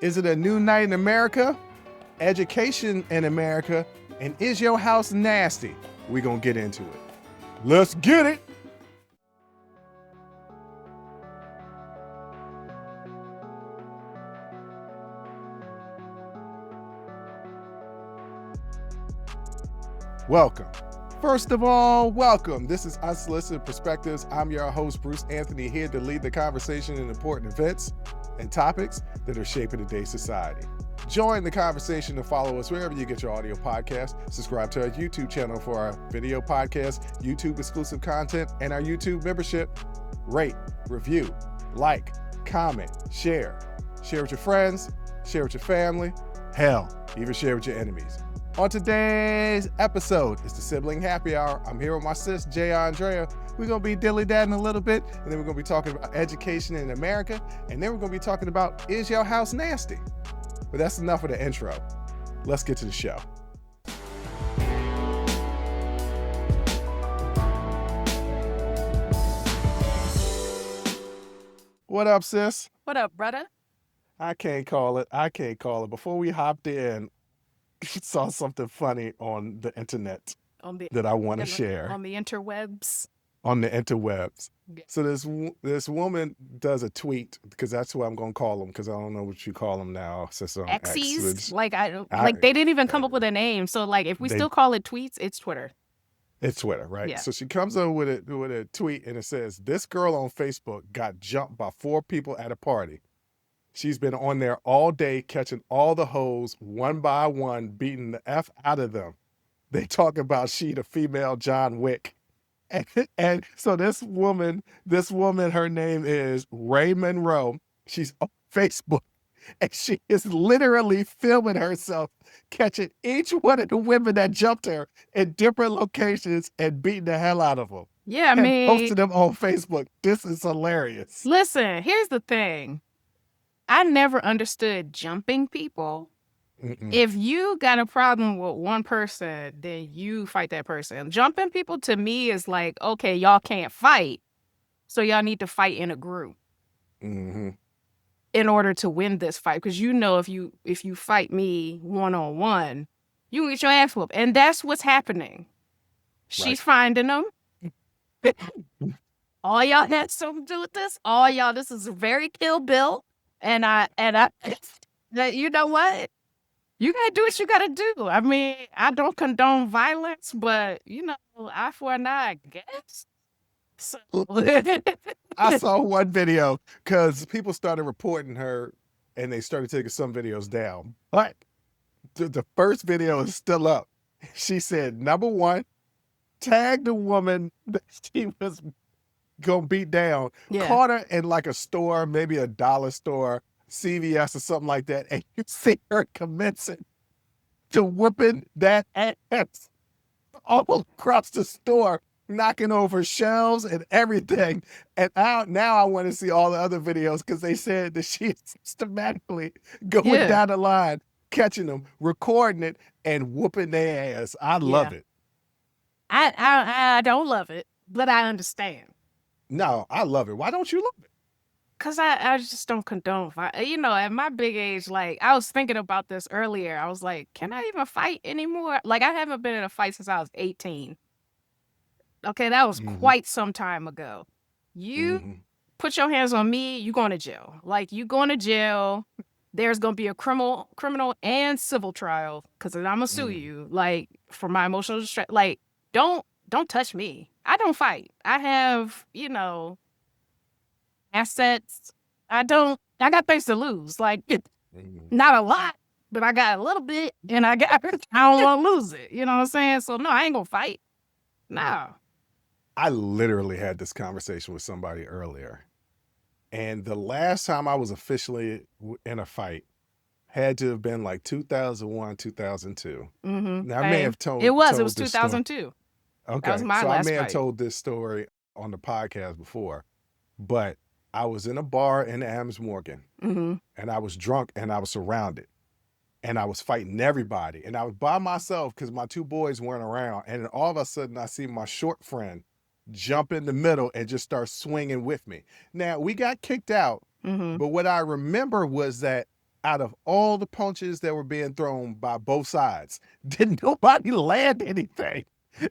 Is it a new night in America? Education in America? And is your house nasty? We're going to get into it. Let's get it. Welcome. First of all, welcome. This is Unsolicited Perspectives. I'm your host, Bruce Anthony, here to lead the conversation in important events and topics that are shaping today's society. Join the conversation and follow us wherever you get your audio podcast. Subscribe to our YouTube channel for our video podcast, YouTube exclusive content, and our YouTube membership. Rate, review, like, comment, share. Share with your friends, share with your family, hell, even share with your enemies. On today's episode, it's the Sibling Happy Hour. I'm here with my sis, Aundrea. We're going to be dilly-dadding a little bit, and then we're going to be talking about education in America, and then we're going to be talking about, is your house nasty? But that's enough of the intro. Let's get to the show. What up, sis? What up, brother? I can't call it. Before we hopped in, saw something funny on the internet that I want to share. On the interwebs. On the interwebs. Yeah. So this woman does a tweet, because that's what I'm going to call them, because I don't know what you call them now. X's? Like they didn't even come up with a name. So like if we still call it tweets, it's Twitter. It's Twitter, right? Yeah. So she comes up with a tweet, and it says, this girl on Facebook got jumped by 4 people at a party. She's been on there all day, catching all the hoes one by one, beating the F out of them. They talk about she the female John Wick. And so this woman, her name is Ray Monroe. She's on Facebook, and she is literally filming herself catching each one of the women that jumped her in different locations and beating the hell out of them. Yeah, and posting them on Facebook. This is hilarious. Listen, here's the thing. I never understood jumping people. Mm-mm. If you got a problem with one person, then you fight that person. Jumping people to me is like, okay, y'all can't fight, so y'all need to fight in a group Mm-hmm. in order to win this fight. Because you know, if you fight me one-on-one, you can get your ass whooped. And that's what's happening. She's finding them. All y'all had something to do with this. All y'all, this is very Kill Bill. And I, you know what? You gotta do what you gotta do. I mean, I don't condone violence, but you know, eye for an eye, I guess. So. I saw one video because people started reporting her, and they started taking some videos down. But the first video is still up. She said, number one, tag the woman that she was gonna beat down. Yeah. Caught her in like a store, maybe a dollar store, CVS or something like that, and you see her commencing to whooping that ass all across the store, knocking over shelves and everything. And now I want to see all the other videos, because they said that she is systematically going down the line, catching them, recording it, and whooping their ass. I love it. I don't love it, but I understand. No, I love it. Why don't you love it? Because I just don't condone fight. You know, at my big age, like, I was thinking about this earlier. I was like, can I even fight anymore? Like, I haven't been in a fight since I was 18. Okay, that was quite some time ago. You put your hands on me, you going to jail. Like, you going to jail. There's going to be a criminal and civil trial, because I'm going to sue you, like, for my emotional distress. Like, don't touch me. I don't fight. I have, you know, assets. I got things to lose. Like, not a lot, but I got a little bit, and I don't want to lose it. You know what I'm saying? So no, I ain't gonna fight. No. I literally had this conversation with somebody earlier, and the last time I was officially in a fight had to have been like 2001, 2002. Now, I may have told it was this 2002. Story. Okay, that was my so last I may have fight. told this story on the podcast before, but I was in a bar in Adams Morgan, and I was drunk, and I was surrounded, and I was fighting everybody, and I was by myself because my 2 boys weren't around, and then all of a sudden I see my short friend jump in the middle and just start swinging with me. Now, we got kicked out, but what I remember was that out of all the punches that were being thrown by both sides, didn't nobody land anything.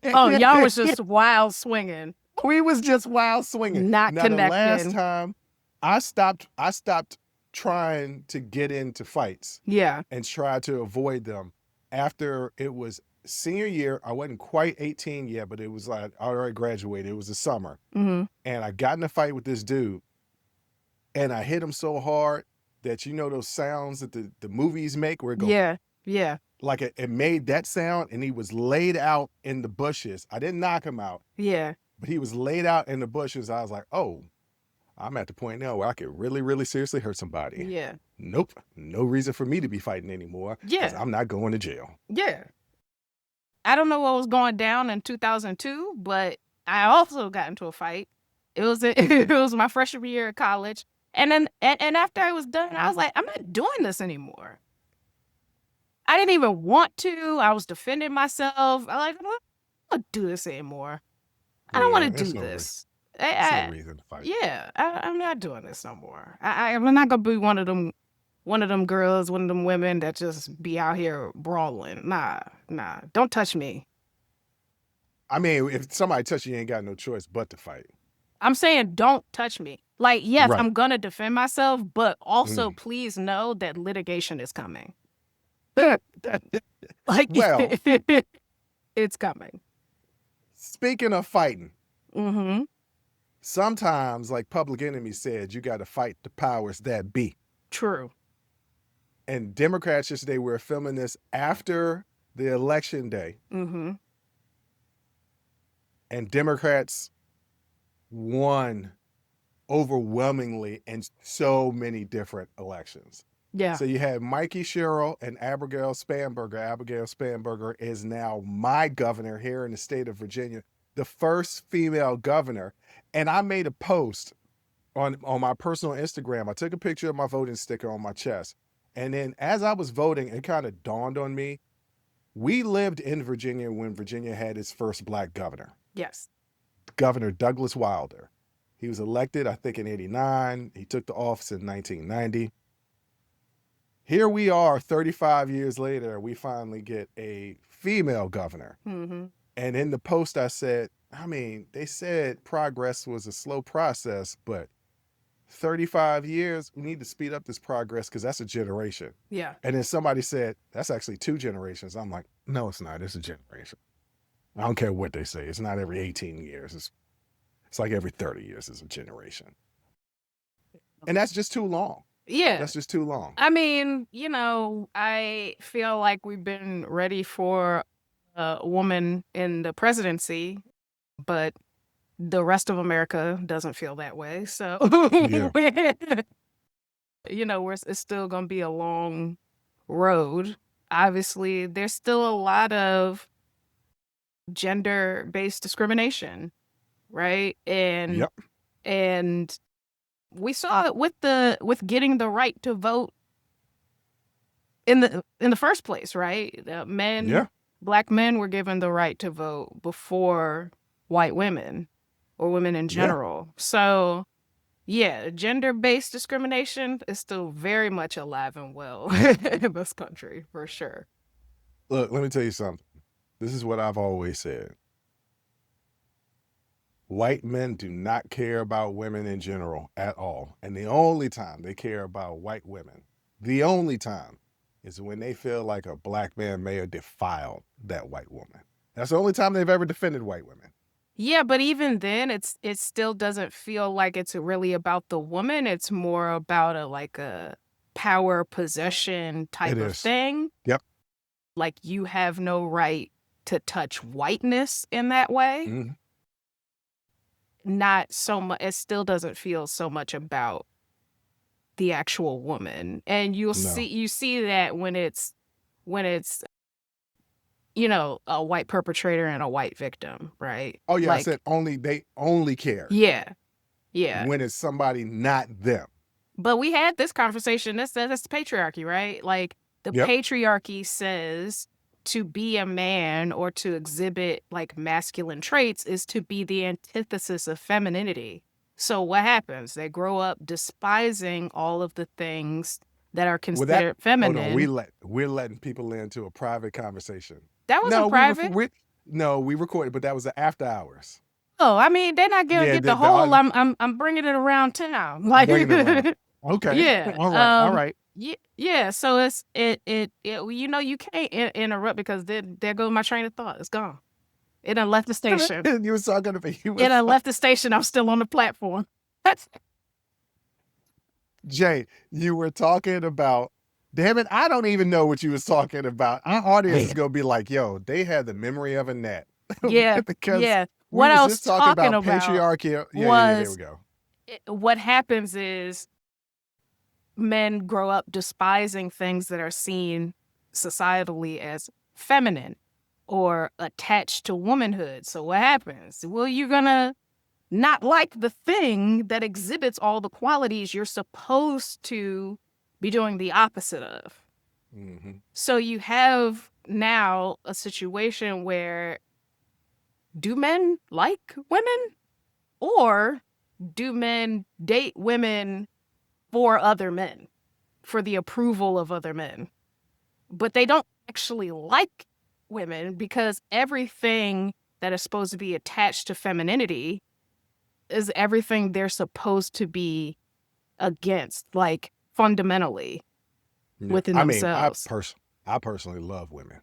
Oh, y'all was just wild swinging, We was just wild swinging. not Now, the last connecting. time I stopped trying to get into fights Yeah. and try to avoid them after it was senior year. I wasn't quite 18 yet, but it was like I already graduated. It was the summer. Mm-hmm. And I got in a fight with this dude, and I hit him so hard that those sounds that the movies make where it goes, Yeah. Yeah. like it made that sound, and he was laid out in the bushes. I didn't knock him out, Yeah. but he was laid out in the bushes. I was like, oh, I'm at the point now where I could really, really seriously hurt somebody. Yeah. Nope. No reason for me to be fighting anymore. 'cause Yeah. I'm not going to jail. Yeah. I don't know what was going down in 2002, but I also got into a fight. It was it was my freshman year of college. And then and after I was done, I was like, I'm not doing this anymore. I didn't even want to. I was defending myself. I like, I don't want to do this anymore. I don't want to do this. There's no reason to fight. Yeah, I'm not doing this no more. I'm not gonna be one of them girls, one of them women that just be out here brawling. Nah, don't touch me. I mean, if somebody touch you, you ain't got no choice but to fight. I'm saying don't touch me. Like, yes, Right. I'm gonna defend myself, but also please know that litigation is coming. Like, Well, it's coming. speaking of fighting, Mm-hmm. sometimes, like Public Enemy said, you got to fight the powers that be. True. And Democrats yesterday were filming this after the election day, Mm-hmm. and Democrats won overwhelmingly in so many different elections. Yeah. So you had Mikey Sherrill and Abigail Spanberger. Abigail Spanberger is now my governor here in the state of Virginia, the first female governor. And I made a post on my personal Instagram. I took a picture of my voting sticker on my chest. And then as I was voting, it kind of dawned on me, we lived in Virginia when Virginia had its first Black governor, Yes. Governor Douglas Wilder. He was elected, I think, in 89. He took the office in 1990. Here we are 35 years later, we finally get a female governor. Mm-hmm. And in the post I said, I mean, they said progress was a slow process, but 35 years, we need to speed up this progress because that's a generation. Yeah. And then somebody said, that's actually 2 generations. I'm like, no, it's not. It's a generation. I don't care what they say. It's not every 18 years. It's like every 30 years is a generation. And that's just too long. Yeah. That's just too long. I mean, I feel like we've been ready for a woman in the presidency, but the rest of America doesn't feel that way. So, Yeah. it's still going to be a long road. Obviously, there's still a lot of gender-based discrimination, right? And Yep. and we saw it with getting the right to vote in the first place, right? Yeah. Black men were given the right to vote before white women or women in Yeah. general. So, yeah, gender-based discrimination is still very much alive and well in this country, for sure. Look, let me tell you something. This is what I've always said. White men do not care about women in general at all. And the only time they care about white women, the only time, is when they feel like a Black man may have defiled that white woman. That's the only time they've ever defended white women. Yeah, but even then, it still doesn't feel like it's really about the woman. It's more about a power possession type It of is. thing. Yep. Like you have no right to touch whiteness in that way. Mhm. Not so much. It still doesn't feel so much about the actual woman, and you No. see that when it's a white perpetrator and a white victim, right? Oh yeah, I Like, said they only care yeah, yeah. when it's somebody not them. But we had this conversation. That's patriarchy, right? Like the Yep. patriarchy says to be a man or to exhibit like masculine traits is to be the antithesis of femininity. So what happens? They grow up despising all of the things that are Well, that considered hold on. feminine. We're letting people into a private conversation. That wasn't No, private. we recorded, but that was the after hours. Oh, I mean, they're not gonna Yeah, get the whole. I'm bringing it around town. Like, bringing it around. Okay. yeah, All right. yeah. So it you know, you can't interrupt because there goes my train of thought. It's gone. It done left the station. You was talking about It done left the station. I'm still on the platform. Jay, you were talking about. Damn it! I don't even know what you was talking about. Our audience is gonna be like, "Yo, they had the memory of a gnat." Yeah, because yeah. we What I was was just talking talking about about patriarchy. Yeah, there we was go. what happens is men grow up despising things that are seen societally as feminine or attached to womanhood. So what happens? Well, you're gonna not like the thing that exhibits all the qualities you're supposed to be doing the opposite of. hmm So you have now a situation where, do men like women, or do men date women for other men, for the approval of other men? But they don't actually like women because everything that is supposed to be attached to femininity is everything they're supposed to be against, like fundamentally within I mean, themselves. I personally love women,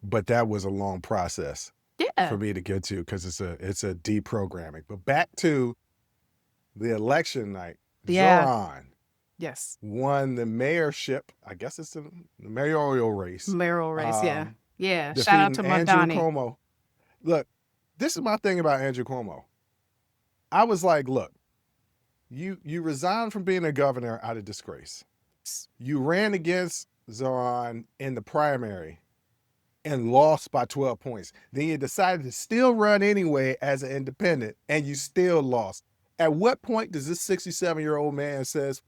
but that was a long process for Yeah. me to get to because it's a deprogramming. But back to the election night, Yeah. Zoran Yes. won the mayorship. I guess it's the mayoral race. Mayoral race. Yeah. um, Yeah. Shout out to defeating Andrew Mondani. Cuomo. Look, this is my thing about Andrew Cuomo. I was like, look, you resigned from being a governor out of disgrace. You ran against Zoran in the primary and lost by 12 points. Then you decided to still run anyway as an independent, and you still lost. At what point does this 67-year-old man says,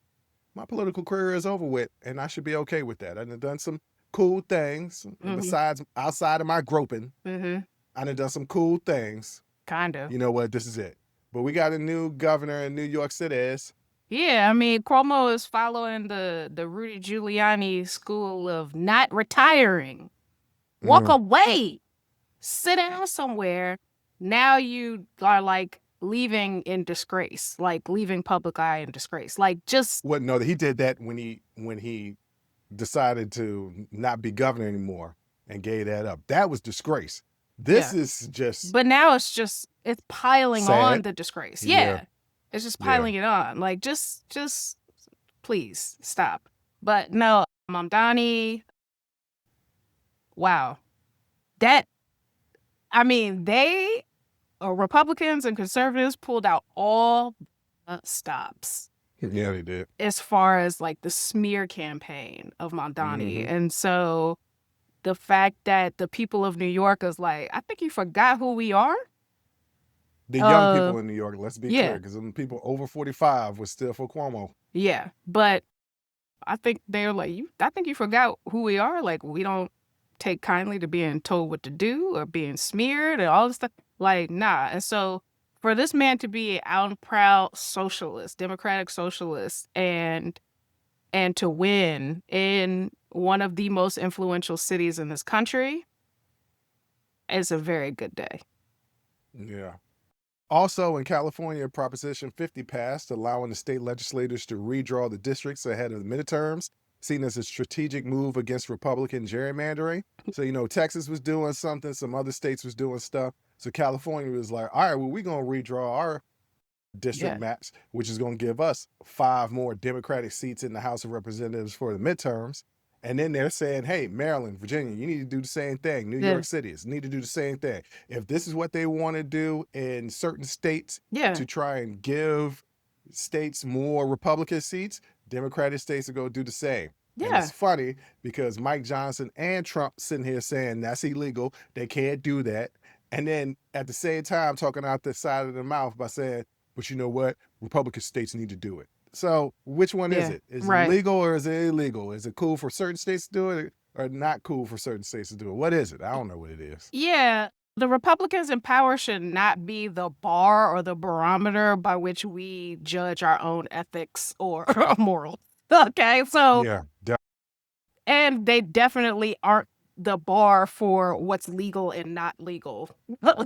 my political career is over with, and I should be okay with that? I've done some cool things besides outside of my groping. I've done some cool things. Kind of. You know what? This is it. But we got a new governor in New York City. Yeah, I mean, Cuomo is following the Rudy Giuliani school of not retiring. Walk away. Sit down somewhere. Now you are like leaving in disgrace, like leaving public eye in disgrace. Like just What? No, he did that when he decided to not be governor anymore and gave that up. That was disgrace. This is just. But now it's piling on the disgrace. Yeah. It's just piling it on. Like just please stop. But no, Mamdani. Wow. I mean, Republicans and conservatives pulled out all stops. Yeah, they did. As far as like the smear campaign of Mamdani. And so the fact that the people of New York is like, I think you forgot who we are. The young people in New York, let's be clear, because the people over 45 was still for Cuomo. Yeah, but I think they're like, I think you forgot who we are. Like, we don't take kindly to being told what to do or being smeared and all this stuff. Like, nah. And so for this man to be an out and proud socialist, democratic socialist, and to win in one of the most influential cities in this country is a very good day. Yeah. Also, in California, Proposition 50 passed, allowing the state legislators to redraw the districts ahead of the midterms, seen as a strategic move against Republican gerrymandering. So, Texas was doing something, some other states was doing stuff. So California was like, all right, well, we're going to redraw our district maps, which is going to give us 5 more Democratic seats in the House of Representatives for the midterms. And then they're saying, hey, Maryland, Virginia, you need to do the same thing. New York City need to do the same thing. If this is what they want to do in certain states to try and give states more Republican seats, Democratic states are going to do the same. Yeah. And it's funny because Mike Johnson and Trump sitting here saying that's illegal. They can't do that. And then at the same time talking out the side of their mouth by saying, but you know what? Republican states need to do it. So which one is it? Is it legal or is it illegal? Is it cool for certain states to do it or not cool for certain states to do it? What is it? I don't know what it is. Yeah. The Republicans in power should not be the bar or the barometer by which we judge our own ethics or morals. Okay, so Yeah. and they definitely aren't the bar for what's legal and not legal.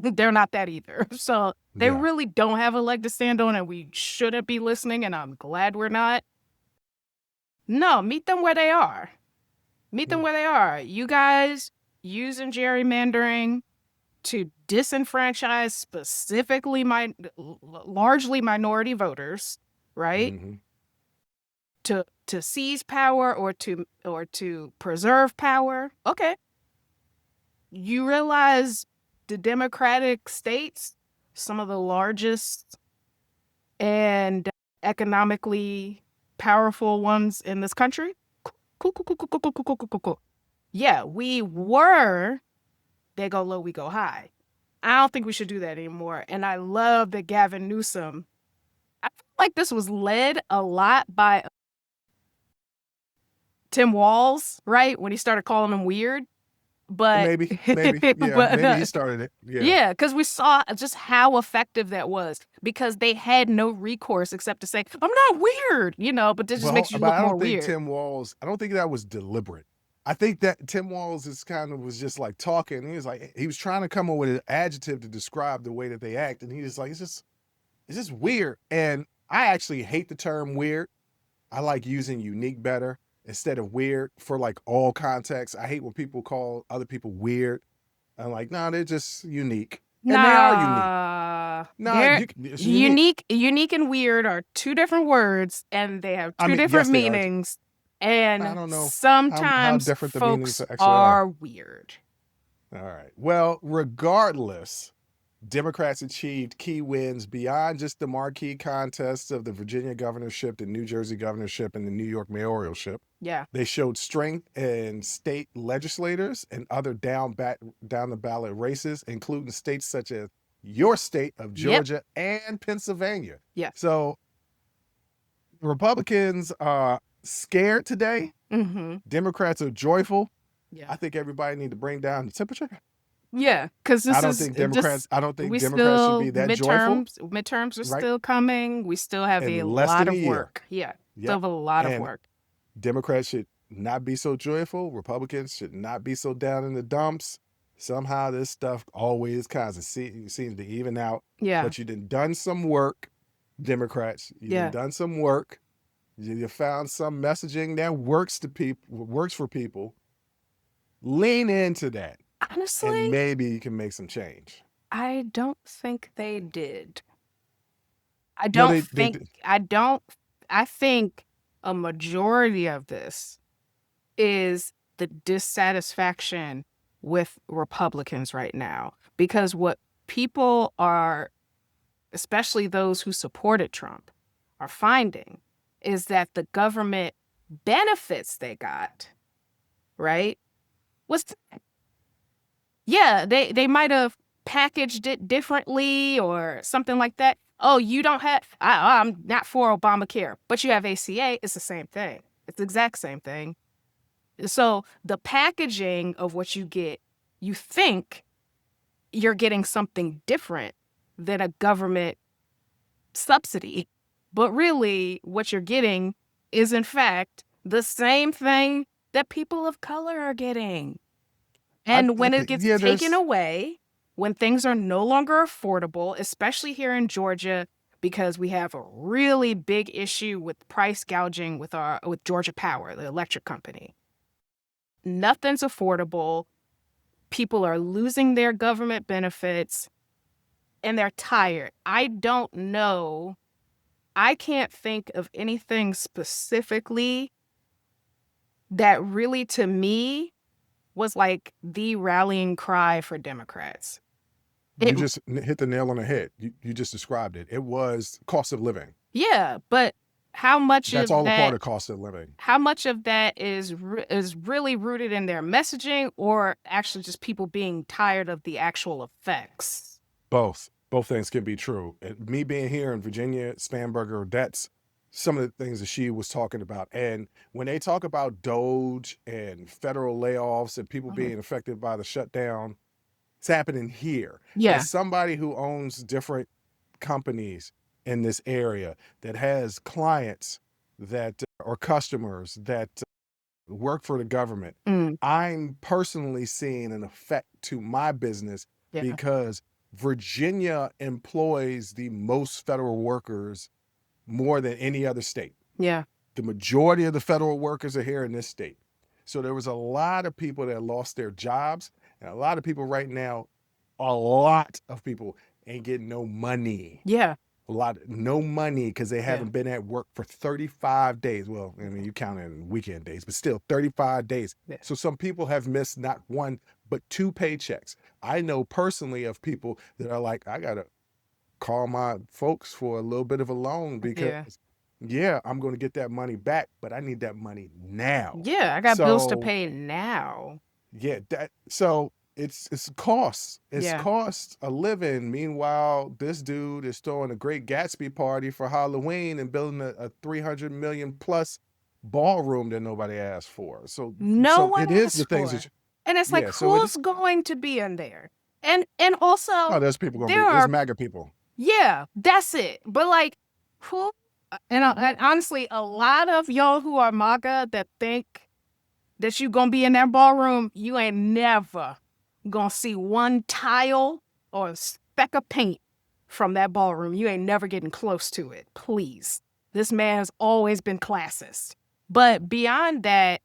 They're not that either. So they Yeah. really don't have a leg to stand on, and we shouldn't be listening, and I'm glad we're not. No, meet them where they are. Meet them Mm. where they are. You guys using gerrymandering to disenfranchise specifically largely minority voters, right? Mm-hmm. To seize power or to preserve power. Okay. You realize the Democratic states, some of the largest and economically powerful ones in this country? Cool, cool, cool, cool, cool, cool, cool, cool, cool, cool. Yeah, we were, they go low, we go high. I don't think we should do that anymore. And I love that Gavin Newsom, I feel like this was led a lot by Tim Walz, right? When he started calling him weird. But, Maybe. Yeah. but Maybe he started it. Yeah. yeah, because we saw just how effective that was because they had no recourse except to say, I'm not weird, but this just makes you But look I more don't think weird. Tim Walz, I don't think that was deliberate. I think that Tim Walz was just like talking. He was trying to come up with an adjective to describe the way that they act. And he was like, it's just weird. And I actually hate the term weird. I like using unique better instead of weird for like all contexts. I hate when people call other people weird. I'm like, no, they're just unique. And they are unique. Nah, No, it's unique. unique and weird are two different words, and they have I two mean, different yes, they are. meanings. I And don't know how sometimes different the meanings folks actually are. are weird. All right. Well, regardless, Democrats achieved key wins beyond just the marquee contests of the Virginia governorship, the New Jersey governorship, and the New York mayoralship. Yeah. They showed strength in state legislators and other down the ballot races, including states such as your state of Georgia and Pennsylvania. Yeah. So Republicans are scared today. Mm-hmm. Democrats are joyful. Yeah. I think everybody need to bring down the temperature. Yeah, because this I don't is think just Democrats should be that joyful. midterms are Right? still coming. We still have a In less lot than a of year. work. Yeah, still Yep. have a lot of And work. Democrats should not be so joyful. Republicans should not be so down in the dumps. Somehow this stuff always kind of seems to even out. Yeah, But you done some work, Democrats. You done some work. You found some messaging that works for people. Lean into that. And honestly, maybe you can make some change. I don't think they did. I No, don't think I think a majority of this is the dissatisfaction with Republicans right now, because what people are, especially those who supported Trump, are finding is that the government benefits they got, right? They might have packaged it differently or something like that. Oh, you don't have, I'm not for Obamacare, but you have ACA. It's the same thing. It's the exact same thing. So the packaging of what you get, you think you're getting something different than a government subsidy. But really, what you're getting is, in fact, the same thing that people of color are getting. And when it gets taken away, when things are no longer affordable, especially here in Georgia, because we have a really big issue with price gouging with Georgia Power, the electric company. Nothing's affordable. People are losing their government benefits and they're tired. I don't know. I can't think of anything specifically that really, to me, was like the rallying cry for Democrats. You just hit the nail on the head. You just described it. It was cost of living. Yeah, but how much That's of all that, a part of cost of living. How much of that is really rooted in their messaging, or actually just people being tired of the actual effects? Both things can be true. And me being here in Virginia, Spanberger, that's some of the things that she was talking about. And when they talk about Doge and federal layoffs and people being affected by the shutdown, it's happening here. Yeah. As somebody who owns different companies in this area that has clients that or customers that work for the government, Mm, I'm personally seeing an effect to my business yeah. because Virginia employs the most federal workers more than any other state. Yeah. The majority of the federal workers are here in this state. So there was a lot of people that lost their jobs, and a lot of people right now, a lot of people ain't getting no money. Yeah. No money because they Yeah. haven't been at work for 35 days. Well, I mean, you count in weekend days, but still 35 days. Yeah. So some people have missed not one, but 2 paychecks. I know personally of people that are like, I got to call my folks for a little bit of a loan because, yeah, I'm going to get that money back, but I need that money now. Yeah. I got bills to So, pay now. yeah, so it's costs. It's Yeah. cost a living. Meanwhile, this dude is throwing a great Gatsby party for Halloween and building a 300 million plus ballroom that nobody asked for. So No one it is the asked things for that it. And it's like, yeah, so it who's is. going to be in there? And also, Oh, there's people going to there be, there's are, MAGA people. yeah, that's it. But like, who? And honestly, a lot of y'all who are MAGA that think that you gonna be in that ballroom, you ain't never gonna see one tile or a speck of paint from that ballroom. You ain't never getting close to it. Please. This man has always been classist. But beyond that,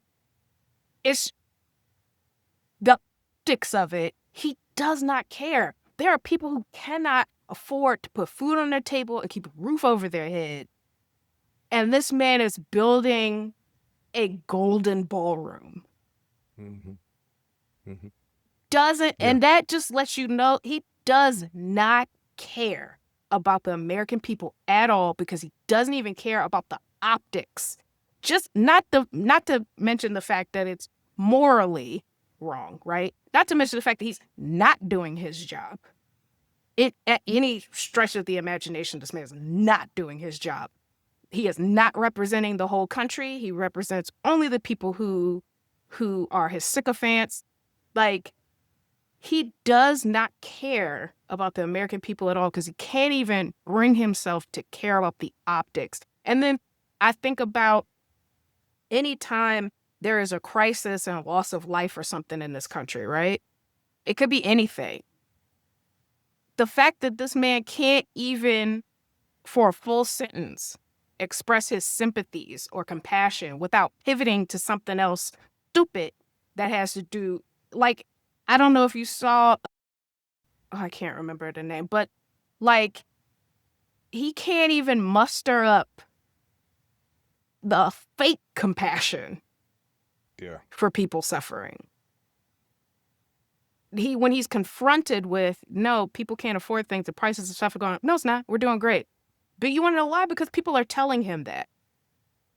it's the optics of it. He does not care. There are people who cannot afford to put food on their table and keep a roof over their head. And this man is building a golden ballroom. Mm-hmm. Mm-hmm. And that just lets you know he does not care about the American people at all, because he doesn't even care about the optics. Just not to mention the fact that it's morally wrong, right? Not to mention the fact that he's not doing his job. At any stretch of the imagination, this man is not doing his job. He is not representing the whole country. He represents only the people who are his sycophants. Like, he does not care about the American people at all, because he can't even bring himself to care about the optics. And then I think about any time there is a crisis and a loss of life or something in this country, right? It could be anything. The fact that this man can't even, for a full sentence, express his sympathies or compassion without pivoting to something else stupid that has to do, like, I don't know if you saw, I can't remember the name, but like, he can't even muster up the fake compassion for people suffering. When he's confronted with, no, people can't afford things, the prices of stuff are going up. No, it's not. We're doing great. But you want to know why? Because people are telling him that.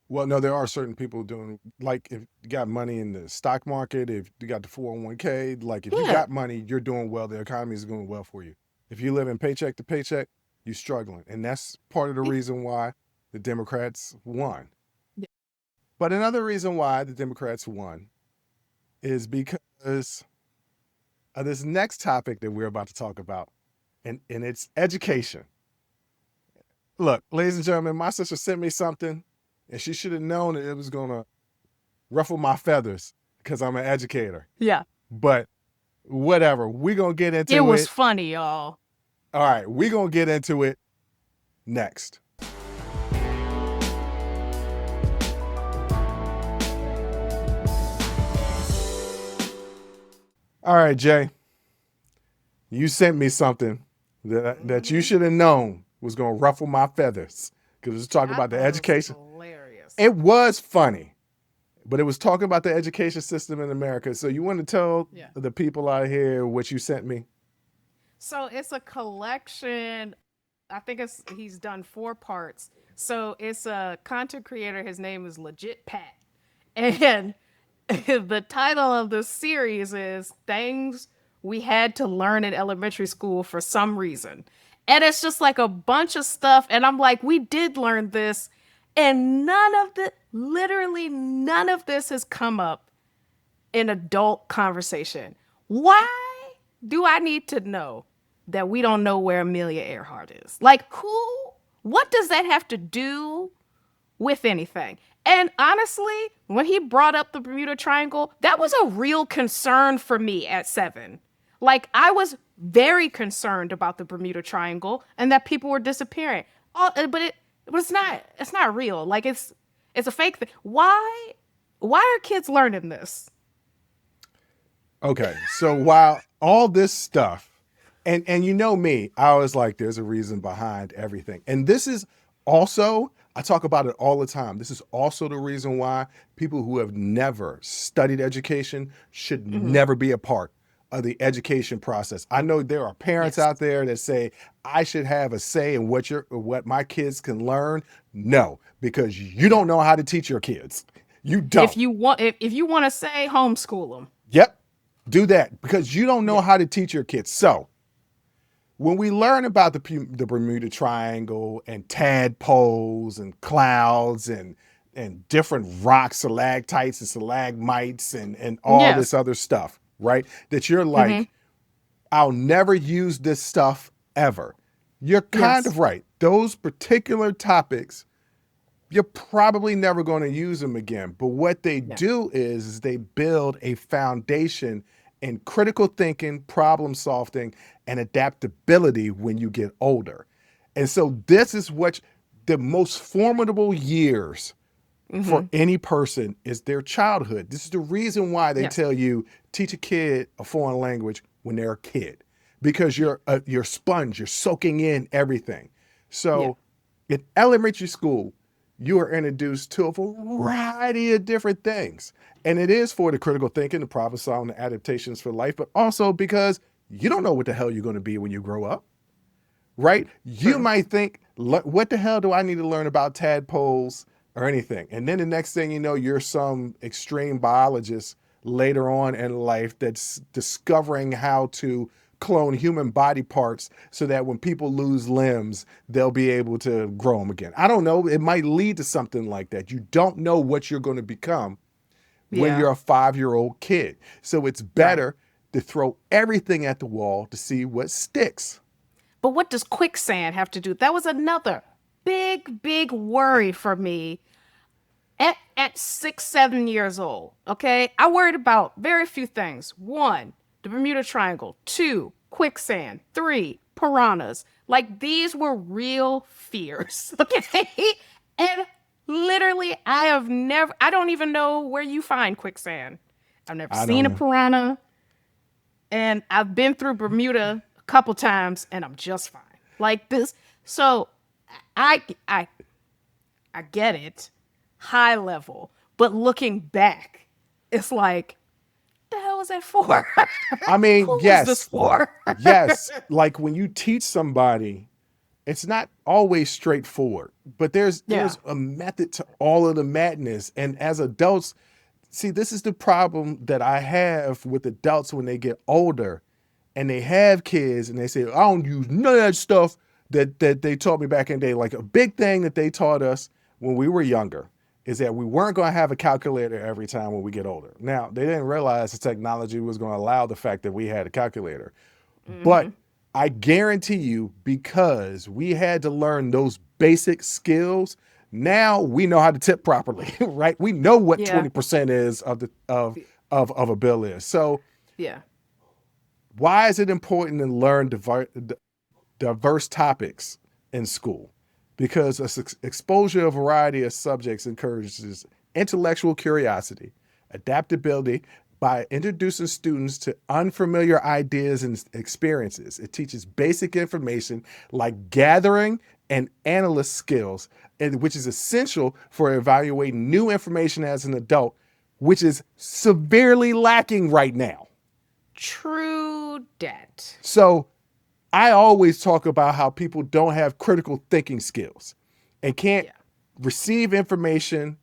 Well, no, there are certain people doing, like, if you got money in the stock market, if you got the 401k, like, if you got money, you're doing well. The economy is going well for you. If you live in paycheck to paycheck, you're struggling. And that's part of the reason why the Democrats won. Yeah. But another reason why the Democrats won is because of this next topic that we're about to talk about, and it's education. Look, ladies and gentlemen, my sister sent me something, and she should have known that it was going to ruffle my feathers because I'm an educator. Yeah. But whatever, we're going to get into it. It was funny, y'all. All right, we're going to get into it next. All right, Jay, you sent me something that you should have known was going to ruffle my feathers, because it was talking about the education. Hilarious. It was funny, but it was talking about the education system in America. So you want to tell the people out here what you sent me? So it's a collection. I think he's done 4 parts. So it's a content creator. His name is Legit Pat. And the title of the series is Things We Had to Learn in Elementary School for Some Reason. And it's just like a bunch of stuff. And I'm like, we did learn this. And literally none of this has come up in adult conversation. Why do I need to know that we don't know where Amelia Earhart is? Like, what does that have to do with anything. And honestly, when he brought up the Bermuda Triangle, that was a real concern for me at 7. Like, I was very concerned about the Bermuda Triangle and that people were disappearing. But it's not real. Like, it's a fake thing. Why are kids learning this? Okay, so while all this stuff, and you know me, I was like, there's a reason behind everything. And this is also, I talk about it all the time. This is also the reason why people who have never studied education should Hmm. never be a part of the education process. I know there are parents Yes. out there that say I should have a say in what my kids can learn. No, because you don't know how to teach your kids. You don't. If you want to say homeschool them. Yep. Do that because you don't know Yeah. how to teach your kids. So when we learn about the Bermuda Triangle and tadpoles and clouds and different rocks, stalactites and stalagmites and all this Yes. other stuff, right? That you're Hmm. like, I'll never use this stuff ever. You're kind Yes. of right. Those particular topics, you're probably never going to use them again. But what they Yeah. do is they build a foundation in critical thinking, problem solving, and adaptability when you get older. And so this is what the most formidable years for Hmm. any person is their childhood. This is the reason why they Yes. tell you teach a kid a foreign language when they're a kid, because Yeah. you're a sponge, you're soaking in everything. Yeah. So in elementary school, you are introduced to a variety of different things. And it is for the critical thinking, the problem solving, the adaptations for life, but also because you don't know what the hell you're going to be when you grow up, right? You True. might think, what the hell do I need to learn about tadpoles or anything? And then the next thing you know, you're some extreme biologist later on in life that's discovering how to clone human body parts so that when people lose limbs, they'll be able to grow them again. I don't know. It might lead to something like that. You don't know what you're going to become when Yeah. you're a 5-year-old kid. So it's Right. better to throw everything at the wall to see what sticks. But what does quicksand have to do? That was another big worry for me at 6, 7 years old. Okay. I worried about very few things. One, the Bermuda Triangle. Two, quicksand. Three, piranhas. Like these were real fears. Okay. And literally, I don't even know where you find quicksand. I've never I don't seen a know. piranha. And I've been through Bermuda a couple times and I'm just fine. Like this. So I I I get it, high level, but looking back, it's like, the hell was that for? I mean, Who was this yes, for? yes. Like when you teach somebody, it's not always straightforward, but Yeah. there's a method to all of the madness. And as adults, see, this is the problem that I have with adults when they get older and they have kids and they say, I don't use none of that stuff that they taught me back in the day. Like a big thing that they taught us when we were younger is that we weren't going to have a calculator every time when we get older. Now, they didn't realize the technology was going to allow the fact that we had a calculator. But Hmm. I guarantee you, because we had to learn those basic skills, now we know how to tip properly, right? We know what Yeah. 20% is of the of a bill is. So Yeah. why is it important to learn diverse topics in school? Because exposure to a variety of subjects encourages intellectual curiosity, adaptability by introducing students to unfamiliar ideas and experiences. It teaches basic information like gathering and analyst skills, which is essential for evaluating new information as an adult, which is severely lacking right now. True debt. So I always talk about how people don't have critical thinking skills and can't Yeah. receive information,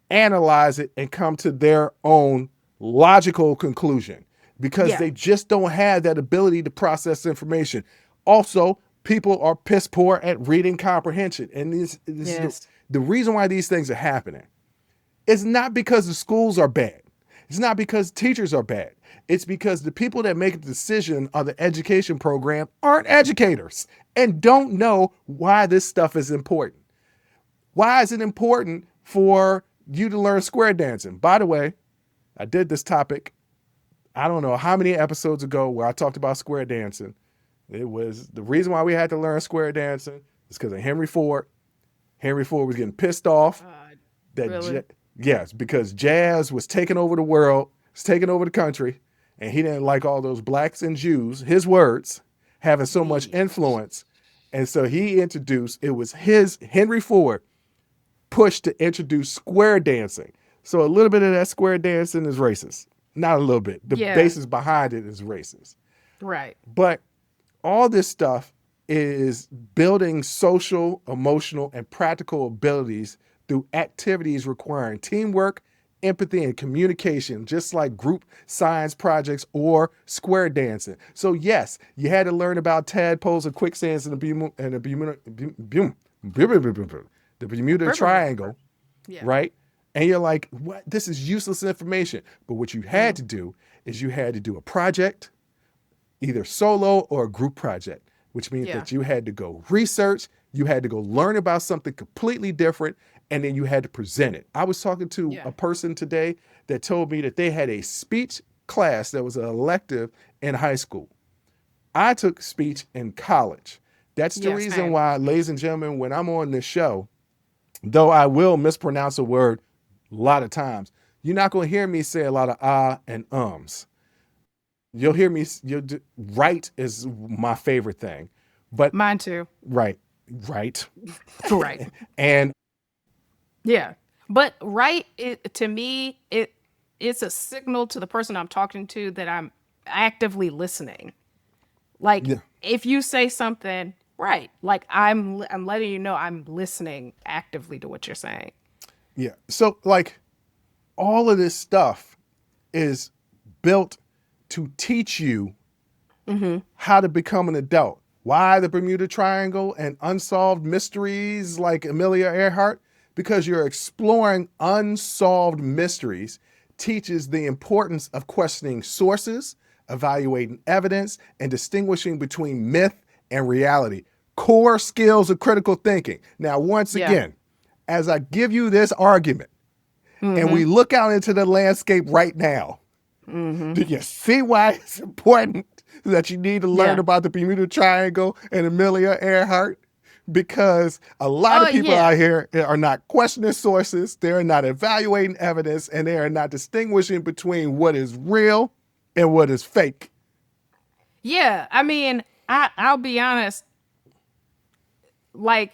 analyze it, and come to their own logical conclusion because Yeah. they just don't have that ability to process information. Also, people are piss poor at reading comprehension. And this is Yes. the reason why these things are happening. It's not because the schools are bad. It's not because teachers are bad. It's because the people that make a decision on the education program aren't educators and don't know why this stuff is important. Why is it important for you to learn square dancing? By the way, I did this topic, I don't know how many episodes ago, where I talked about square dancing. It was the reason why we had to learn square dancing is because of Henry Ford. Henry Ford was getting pissed off that Really? yes, because jazz was taking over the world, was taking over the country, and he didn't like all those blacks and Jews, his words, having so much influence. And so he introduced, it was Henry Ford push to introduce square dancing. So a little bit of that square dancing is racist. Not a little bit. The Yeah. basis behind it is racist. Right. But all this stuff is building social, emotional, and practical abilities through activities requiring teamwork, empathy, and communication, just like group science projects or square dancing. So yes, you had to learn about tadpoles and quicksands and the Bermuda Triangle, Yeah. right? And you're like, what? This is useless information. But what you had to do is you had to do a project, either solo or a group project, which means that you had to go research, you had to go learn about something completely different, and then you had to present it. I was talking to a person today that told me that they had a speech class that was an elective in high school. I took speech in college. That's the reason why, ladies and gentlemen, when I'm on this show, though I will mispronounce a word a lot of times, you're not going to hear me say a lot of and ums. You'll hear me, right is my favorite thing. But mine too. Right. Right. And yeah. But right, to me, it's a signal to the person I'm talking to that I'm actively listening. Like if you say something right, like I'm letting you know I'm listening actively to what you're saying. Yeah. So like all of this stuff is built to teach you how to become an adult. Why the Bermuda Triangle and unsolved mysteries like Amelia Earhart? Because you're exploring unsolved mysteries teaches the importance of questioning sources, evaluating evidence, and distinguishing between myth and reality. Core skills of critical thinking. Now, once again, as I give you this argument and we look out into the landscape right now, do you see why it's important that you need to learn about the Bermuda Triangle and Amelia Earhart? Because a lot of people out here are not questioning sources, they're not evaluating evidence, and they are not distinguishing between what is real and what is fake. Yeah, I mean, I'll be honest, like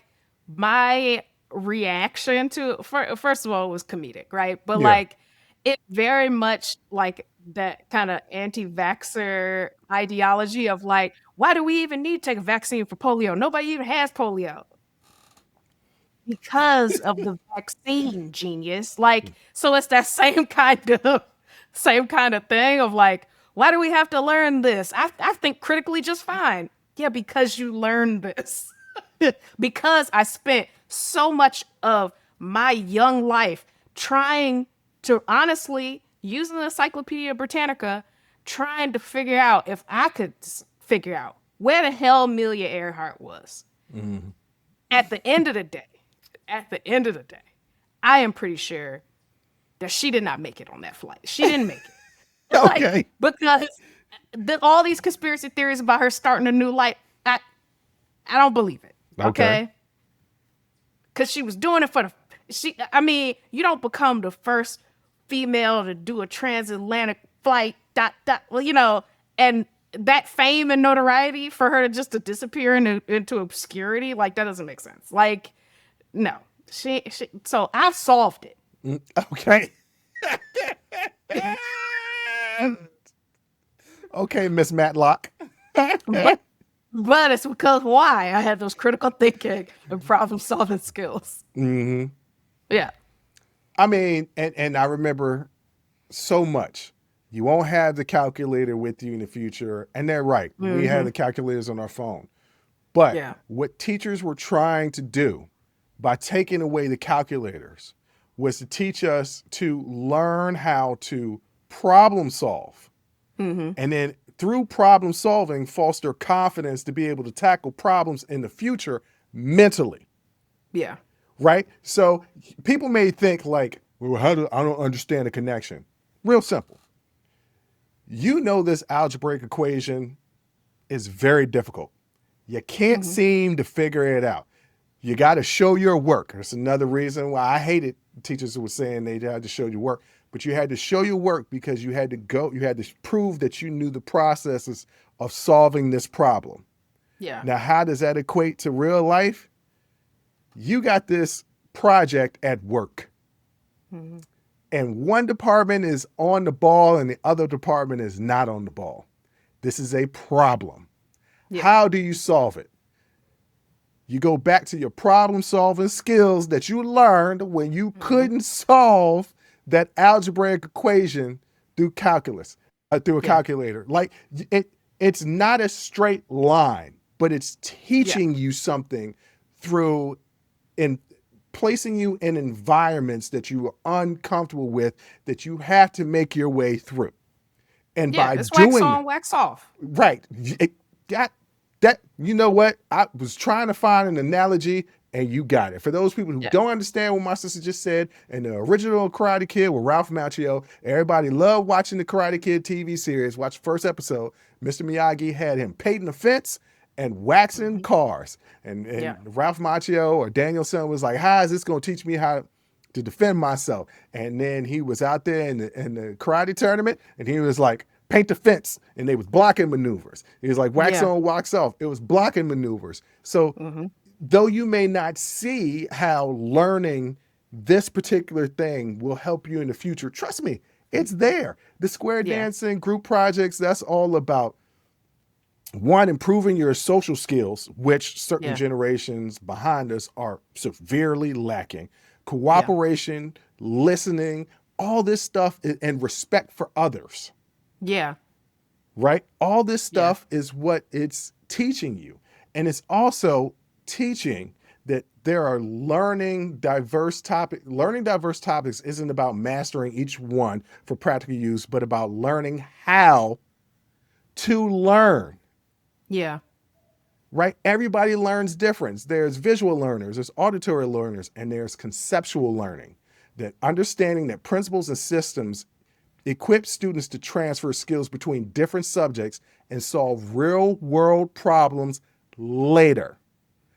my reaction to first of all, it was comedic, right? But like it very much like that kind of anti-vaxxer ideology of like, why do we even need to take a vaccine for polio? Nobody even has polio. Because of the vaccine, genius. Like, so it's that same kind of thing of like, why do we have to learn this? I think critically just fine. Yeah, because you learned this. Because I spent so much of my young life trying to honestly use an Encyclopedia Britannica, trying to figure out if I could figure out where the hell Amelia Earhart was. At the end of the day, I am pretty sure that she did not make it on that flight. She didn't make it. Okay. Because all these conspiracy theories about her starting a new life, I don't believe it. Okay. Because she was doing it for you don't become the first female to do a transatlantic flight, and that fame and notoriety for her to disappear into obscurity, like that doesn't make sense. Like, no. So I've solved it. Okay. Okay, Miss Matlock. But it's because why? I had those critical thinking and problem solving skills. Yeah. I mean, and I remember so much. You won't have the calculator with you in the future. And they're right. We have the calculators on our phone. But what teachers were trying to do by taking away the calculators was to teach us to learn how to problem solve. And then through problem solving, foster confidence to be able to tackle problems in the future mentally. Yeah. right? So people may think like, well, I don't understand the connection. Real simple. You know this algebraic equation is very difficult. You can't Hmm. seem to figure it out. You got to show your work. That's another reason why I hated teachers who were saying they had to show you work, but you had to show your work because you had to prove that you knew the processes of solving this problem. Yeah. Now, how does that equate to real life? You got this project at work, Hmm. and one department is on the ball and the other department is not on the ball. This is a problem. Yeah. How do you solve it? You go back to your problem solving skills that you learned when you Hmm. couldn't solve that algebraic equation through through a Yeah. calculator. Like it's not a straight line, but it's Yeah. teaching you something through in placing you in environments that you are uncomfortable with, that you have to make your way through. And Yeah. by It's wax doing on, wax off. right, that you know what? I was trying to find an analogy and you got it. For those people who Yeah. don't understand what my sister just said, in the original Karate Kid with Ralph Macchio, everybody loved watching the Karate Kid TV series. Watch the first episode. Mr. Miyagi had him painting a fence and waxing Hmm. cars. And Yeah. Ralph Macchio or Danielson was like, how is this going to teach me how to defend myself? And then he was out there in the karate tournament and he was like, paint the fence, and they was blocking maneuvers. It was like wax Yeah. on, wax off. It was blocking maneuvers. So Hmm. though you may not see how learning this particular thing will help you in the future, trust me, it's there. The square Yeah. dancing, group projects, that's all about one, improving your social skills, which certain Yeah. generations behind us are severely lacking. Yeah. Cooperation, listening, all this stuff, and respect for others. Yeah. Right? All this Yeah. stuff is what it's teaching you. And it's also teaching that there are learning diverse topics. Learning diverse topics isn't about mastering each one for practical use, but about learning how to learn. Yeah. Right? Everybody learns different. There's visual learners, there's auditory learners, and there's conceptual learning. That understanding that principles and systems equip students to transfer skills between different subjects and solve real world problems later.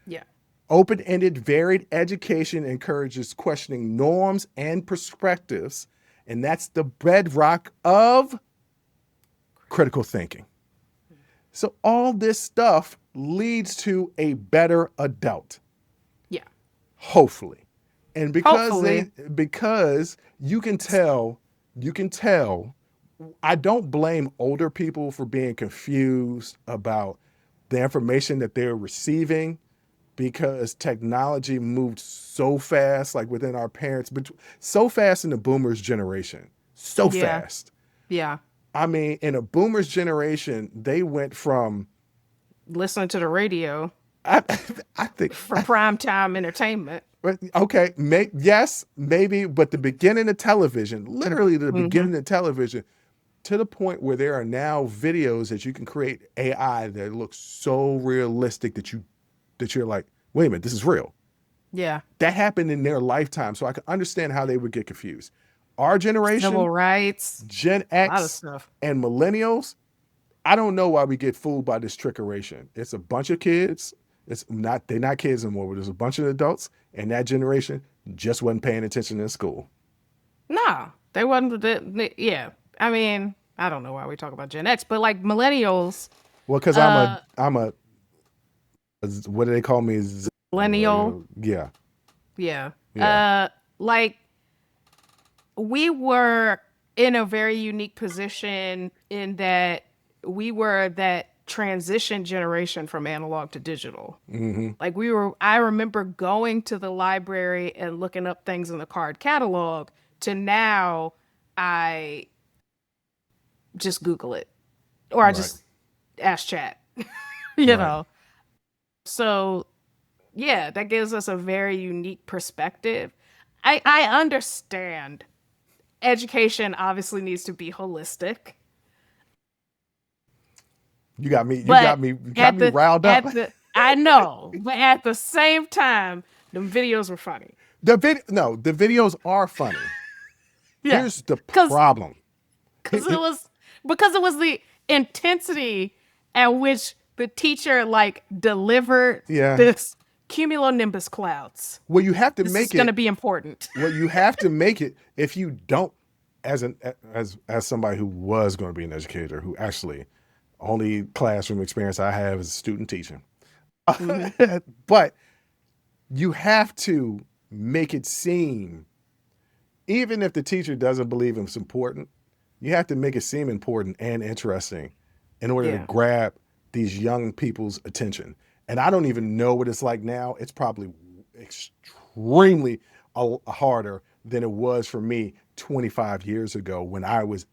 Yeah. Open-ended, varied education encourages questioning norms and perspectives, and that's the bedrock of critical thinking. So all this stuff leads to a better adult, Yeah. hopefully. And Hopefully. because you can tell, I don't blame older people for being confused about the information that they're receiving, because technology moved so fast, like within our parents, but so fast in the boomers generation, so Yeah. fast. Yeah. I mean, in a boomers generation, they went from, Listening to the radio I, I think, for primetime entertainment. okay, yes, maybe, but the beginning of television, literally the Hmm. beginning of television, to the point where there are now videos that you can create AI that looks so realistic that you're like, wait a minute, this is real. Yeah. That happened in their lifetime, so I can understand how they would get confused. Our generation, Civil rights. Gen A lot of X stuff. and millennials, I don't know why we get fooled by this trickeration. It's a bunch of kids. They're not kids anymore, but there's a bunch of adults, and that generation just wasn't paying attention in school. No, they wasn't. Yeah. I mean, I don't know why we talk about Gen X, but like millennials, Well, because uh, what do they call me? millennial. Yeah, Yeah. yeah, Like we were in a very unique position in that we were that transition generation from analog to digital. hmm Like I remember going to the library and looking up things in the card catalog to now I just Google it or I right, just ask chat, you right. know? So yeah, that gives us a very unique perspective. I understand education obviously needs to be holistic, You got me. but You got me riled up. I know, but at the same time, The videos were funny. The videos are funny. Yeah, Here's the because problem. it was the intensity at which the teacher like delivered Yeah. this cumulonimbus clouds. Well, you have to This is make going to it. be important. Well, you have to make it. If you don't, as somebody who was going to be an educator, who actually only classroom experience I have is student teaching, but you have to make it seem, even if the teacher doesn't believe it's important, you have to make it seem important and interesting in order to grab these young people's attention. And I don't even know what it's like now. It's probably extremely harder than it was for me 25 years ago when I was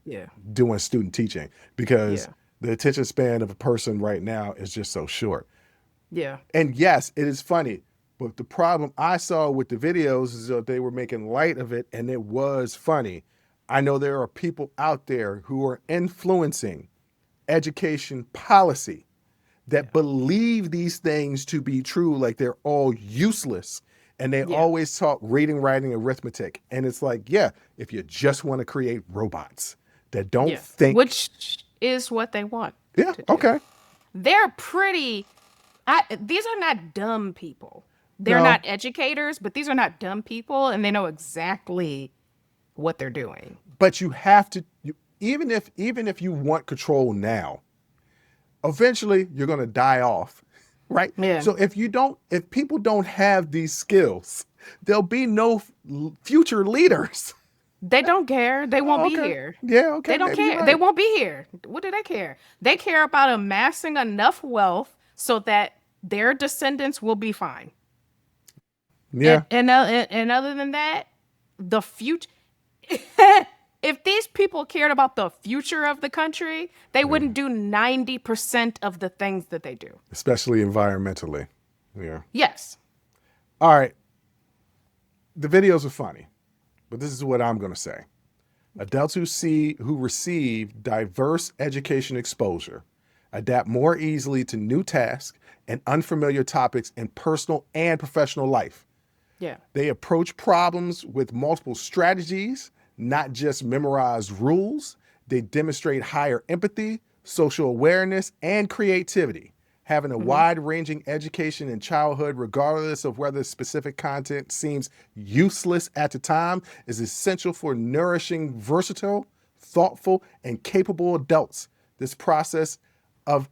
doing student teaching, because the attention span of a person right now is just so short. Yeah. And yes, it is funny. But the problem I saw with the videos is that they were making light of it, and it was funny. I know there are people out there who are influencing education policy that believe these things to be true, like they're all useless. And they always talk reading, writing, arithmetic. And it's like, if you just want to create robots that don't think. Which is what they want. Yeah, okay. They're pretty, these are not dumb people. They're not educators, but these are not dumb people, and they know exactly what they're doing. But you have to, even if you want control now, eventually you're going to die off, right? Yeah. So if people don't have these skills, there'll be no future leaders. They don't care. They won't be here. Yeah, okay. They don't care. Right. They won't be here. What do they care? They care about amassing enough wealth so that their descendants will be fine. Yeah. And other than that, the future. If these people cared about the future of the country, they wouldn't do 90% of the things that they do. Especially environmentally. Yeah. Yes. All right. The videos are funny, but this is what I'm going to say. Adults who receive diverse education exposure adapt more easily to new tasks and unfamiliar topics in personal and professional life. Yeah. They approach problems with multiple strategies, not just memorized rules. They demonstrate higher empathy, social awareness, and creativity. Having a wide-ranging education in childhood, regardless of whether specific content seems useless at the time, is essential for nourishing versatile, thoughtful, and capable adults. This process of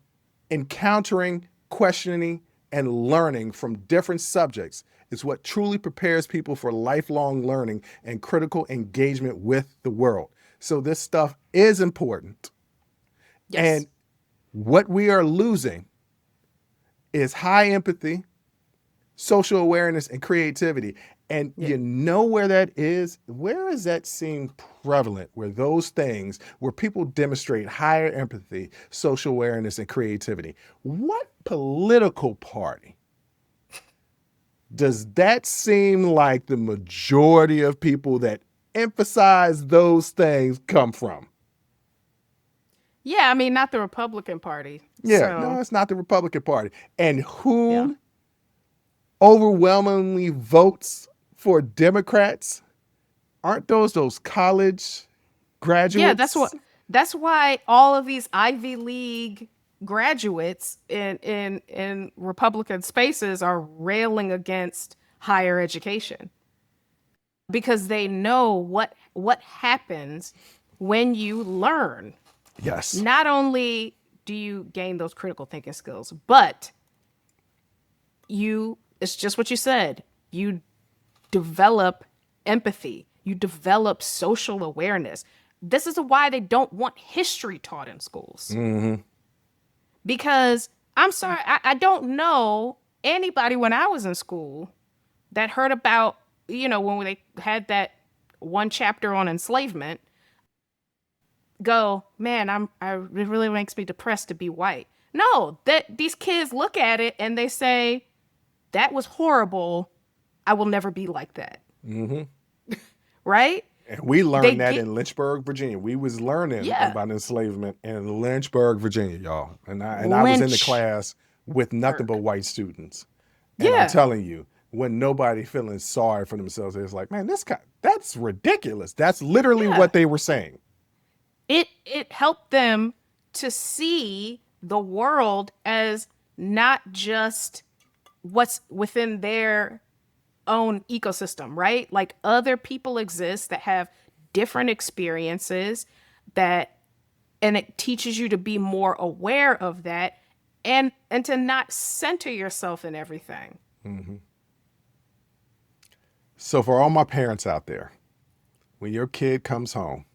encountering, questioning, and learning from different subjects is what truly prepares people for lifelong learning and critical engagement with the world. So this stuff is important. Yes. And what we are losing is high empathy, social awareness, and creativity. And you know where that is? Where does that seem prevalent? Where those things, where people demonstrate higher empathy, social awareness, and creativity. What political party does that seem like the majority of people that emphasize those things come from? Yeah, I mean, not the Republican Party. Yeah, no, it's not the Republican Party. And who overwhelmingly votes for Democrats? Aren't those college graduates? Yeah, that's why all of these Ivy League graduates in Republican spaces are railing against higher education, because they know what happens when you learn. Yes. Not only do you gain those critical thinking skills, but it's just what you said. You develop empathy. You develop social awareness. This is why they don't want history taught in schools. Mm-hmm. Because I'm sorry, I don't know anybody when I was in school that heard about, when they had that one chapter on enslavement, go, man, it really makes me depressed to be white. No, that these kids look at it and they say, that was horrible. I will never be like that. Mm-hmm. Right? And we learned that in Lynchburg, Virginia. We was learning about enslavement in Lynchburg, Virginia, y'all. And I was in the class with nothing but white students. And I'm telling you, when nobody feeling sorry for themselves. It's like, man, that's ridiculous. That's literally Yeah. what they were saying. It helped them to see the world as not just what's within their own ecosystem, right? Like other people exist that have different experiences and it teaches you to be more aware of that and to not center yourself in everything. Mm-hmm. So for all my parents out there, when your kid comes home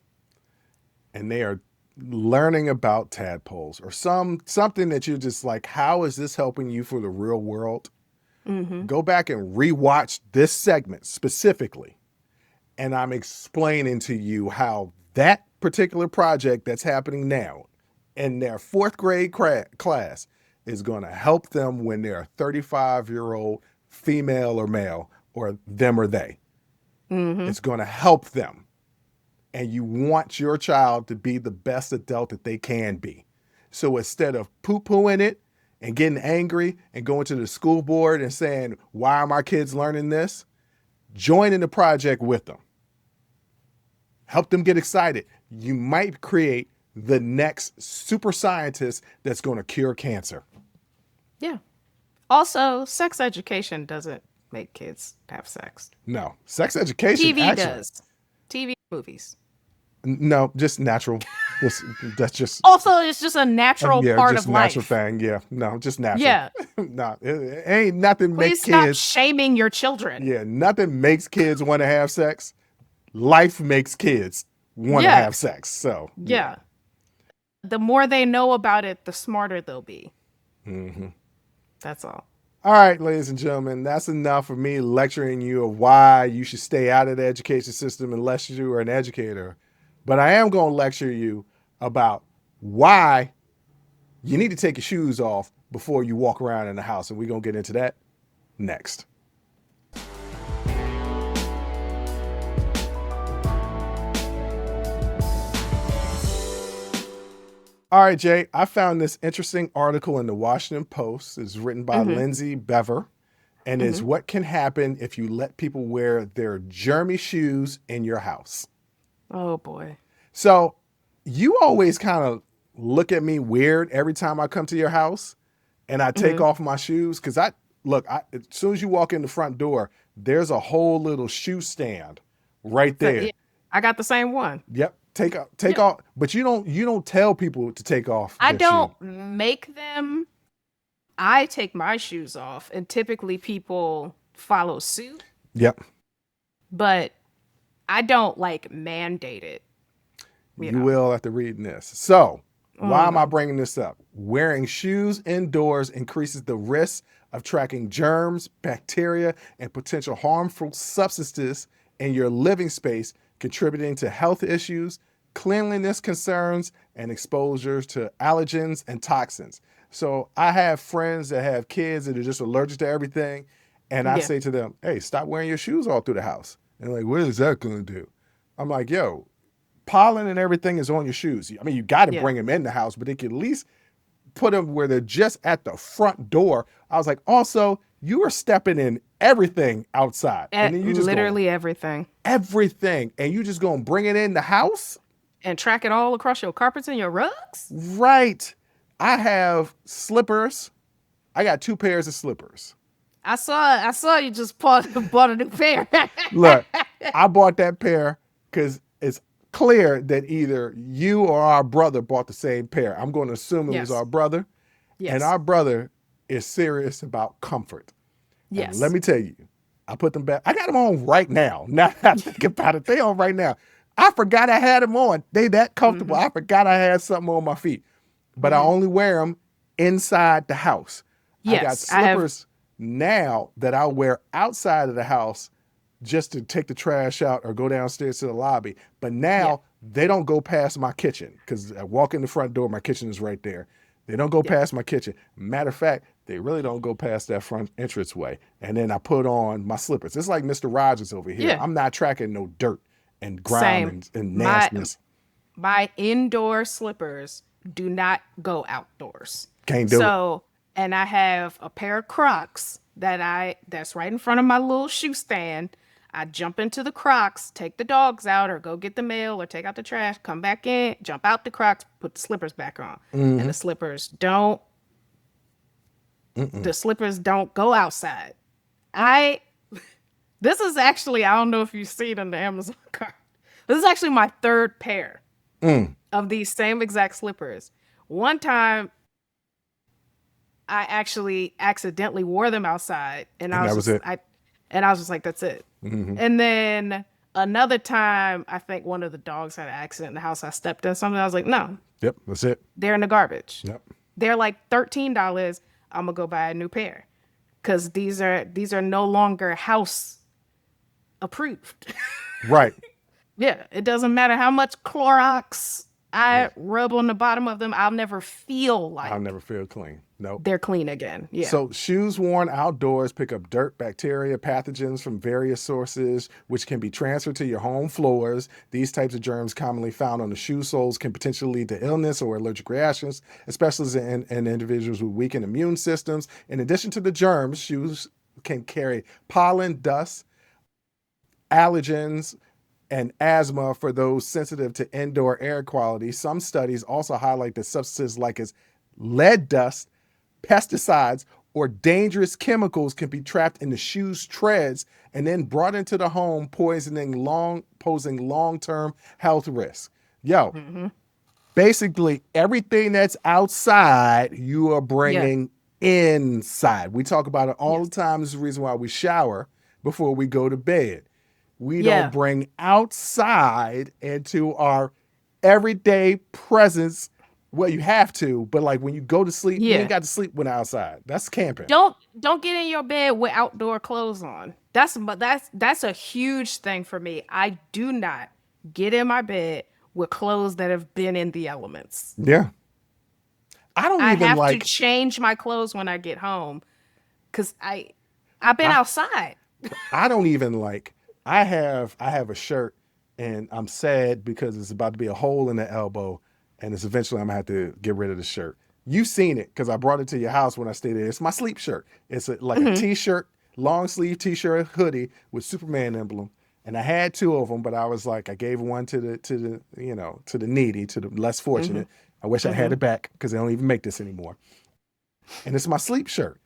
and they are learning about tadpoles or something that you're just like, how is this helping you for the real world? Mm-hmm. Go back and rewatch this segment specifically. And I'm explaining to you how that particular project that's happening now in their 4th grade class is going to help them when they're a 35-year-old female or male or them or they. Mm-hmm. It's going to help them. And you want your child to be the best adult that they can be. So instead of poo-pooing it and getting angry and going to the school board and saying, why are my kids learning this? Join in the project with them. Help them get excited. You might create the next super scientist that's going to cure cancer. Yeah. Also, sex education doesn't make kids have sex. No, sex education TV actually does. TV, movies. No, just natural. That's just Also, it's just a natural part just of natural life. thing. Yeah, no, just natural. Yeah. No, it ain't nothing Please makes stop kids. shaming your children. Yeah, nothing makes kids want to have sex. Life makes kids want to have sex. So yeah. The more they know about it, the smarter they'll be. Mm-hmm. That's all. All right, ladies and gentlemen, that's enough for me lecturing you of why you should stay out of the education system unless you are an educator. But I am going to lecture you about why you need to take your shoes off before you walk around in the house. And we're going to get into that next. All right, Jay, I found this interesting article in the Washington Post. It's written by Lindsay Bever, and it's what can happen if you let people wear their germy shoes in your house. Oh, boy. So you always kind of look at me weird every time I come to your house and I take off my shoes. Because as soon as you walk in the front door, there's a whole little shoe stand right there. Yeah, I got the same one. Yep. Take off, but you don't tell people to take off. I don't make them. I take my shoes off, and typically people follow suit. Yep. But I don't mandate it. You will after reading this. So why am I bringing this up? Wearing shoes indoors increases the risk of tracking germs, bacteria, and potential harmful substances in your living space, contributing to health issues, cleanliness concerns, and exposure to allergens and toxins. So I have friends that have kids that are just allergic to everything. And I say to them, hey, stop wearing your shoes all through the house. And they're like, what is that going to do? I'm like, yo, pollen and everything is on your shoes. I mean, you got to bring them in the house, but they can at least put them where they're just at the front door. I was like, also, you are stepping in everything outside. And then you just literally everything. Everything. And you just going to bring it in the house? And track it all across your carpets and your rugs? Right. I have slippers. I got 2 pairs of slippers. I saw you just bought a new pair. Look, I bought that pair because it's clear that either you or our brother bought the same pair. I'm going to assume it was our brother. Yes. And our brother is serious about comfort. Yes. And let me tell you, I put them back. I got them on right now. Now that I think about it, they on right now. I forgot I had them on. They that comfortable. I forgot I had something on my feet. But I only wear them inside the house. Yes, I got slippers now that I'll wear outside of the house just to take the trash out or go downstairs to the lobby. But now they don't go past my kitchen because I walk in the front door, my kitchen is right there. They don't go past my kitchen. Matter of fact, they really don't go past that front entranceway. And then I put on my slippers. It's like Mr. Rogers over here. I'm not tracking no dirt and grime and nastiness. My indoor slippers do not go outdoors. Can't do it. So, and I have a pair of Crocs that's right in front of my little shoe stand. I jump into the Crocs, take the dogs out, or go get the mail, or take out the trash, come back in, jump out the Crocs, put the slippers back on. And the slippers don't go outside. This is actually, I don't know if you see it in the Amazon cart. This is actually my third pair of these same exact slippers. One time I actually accidentally wore them outside, and that was it. I was just like, that's it. And then another time, I think one of the dogs had an accident in the house. I stepped in something. I was like, no. Yep, that's it. They're in the garbage. Yep. They're like $13. I'm gonna go buy a new pair because these are no longer house approved. Right. Yeah, it doesn't matter how much Clorox I rub on the bottom of them. I'll never feel clean. Nope. They're clean again. Yeah. So shoes worn outdoors pick up dirt, bacteria, pathogens from various sources, which can be transferred to your home floors. These types of germs commonly found on the shoe soles can potentially lead to illness or allergic reactions, especially in individuals with weakened immune systems. In addition to the germs, shoes can carry pollen, dust, allergens, and asthma for those sensitive to indoor air quality. Some studies also highlight that substances like as lead dust, pesticides, or dangerous chemicals can be trapped in the shoe's treads and then brought into the home, posing long-term health risks. Basically everything that's outside, you are bringing inside. We talk about it all the time. This is the reason why we shower before we go to bed. We don't bring outside into our everyday presence. Well, you have to, but like when you go to sleep, you ain't got to sleep when outside. That's camping. Don't get in your bed with outdoor clothes on. That's a huge thing for me. I do not get in my bed with clothes that have been in the elements. Yeah. I have to change my clothes when I get home because I've been outside. I don't even like. I have a shirt and I'm sad because it's about to be a hole in the elbow and it's eventually I'm gonna have to get rid of the shirt. You've seen it because I brought it to your house when I stayed there. It's my sleep shirt. It's a t-shirt, long sleeve t-shirt hoodie with Superman emblem. And I had two of them, but I was like, I gave one to the needy, to the less fortunate. I wish I had it back because they don't even make this anymore. And it's my sleep shirt.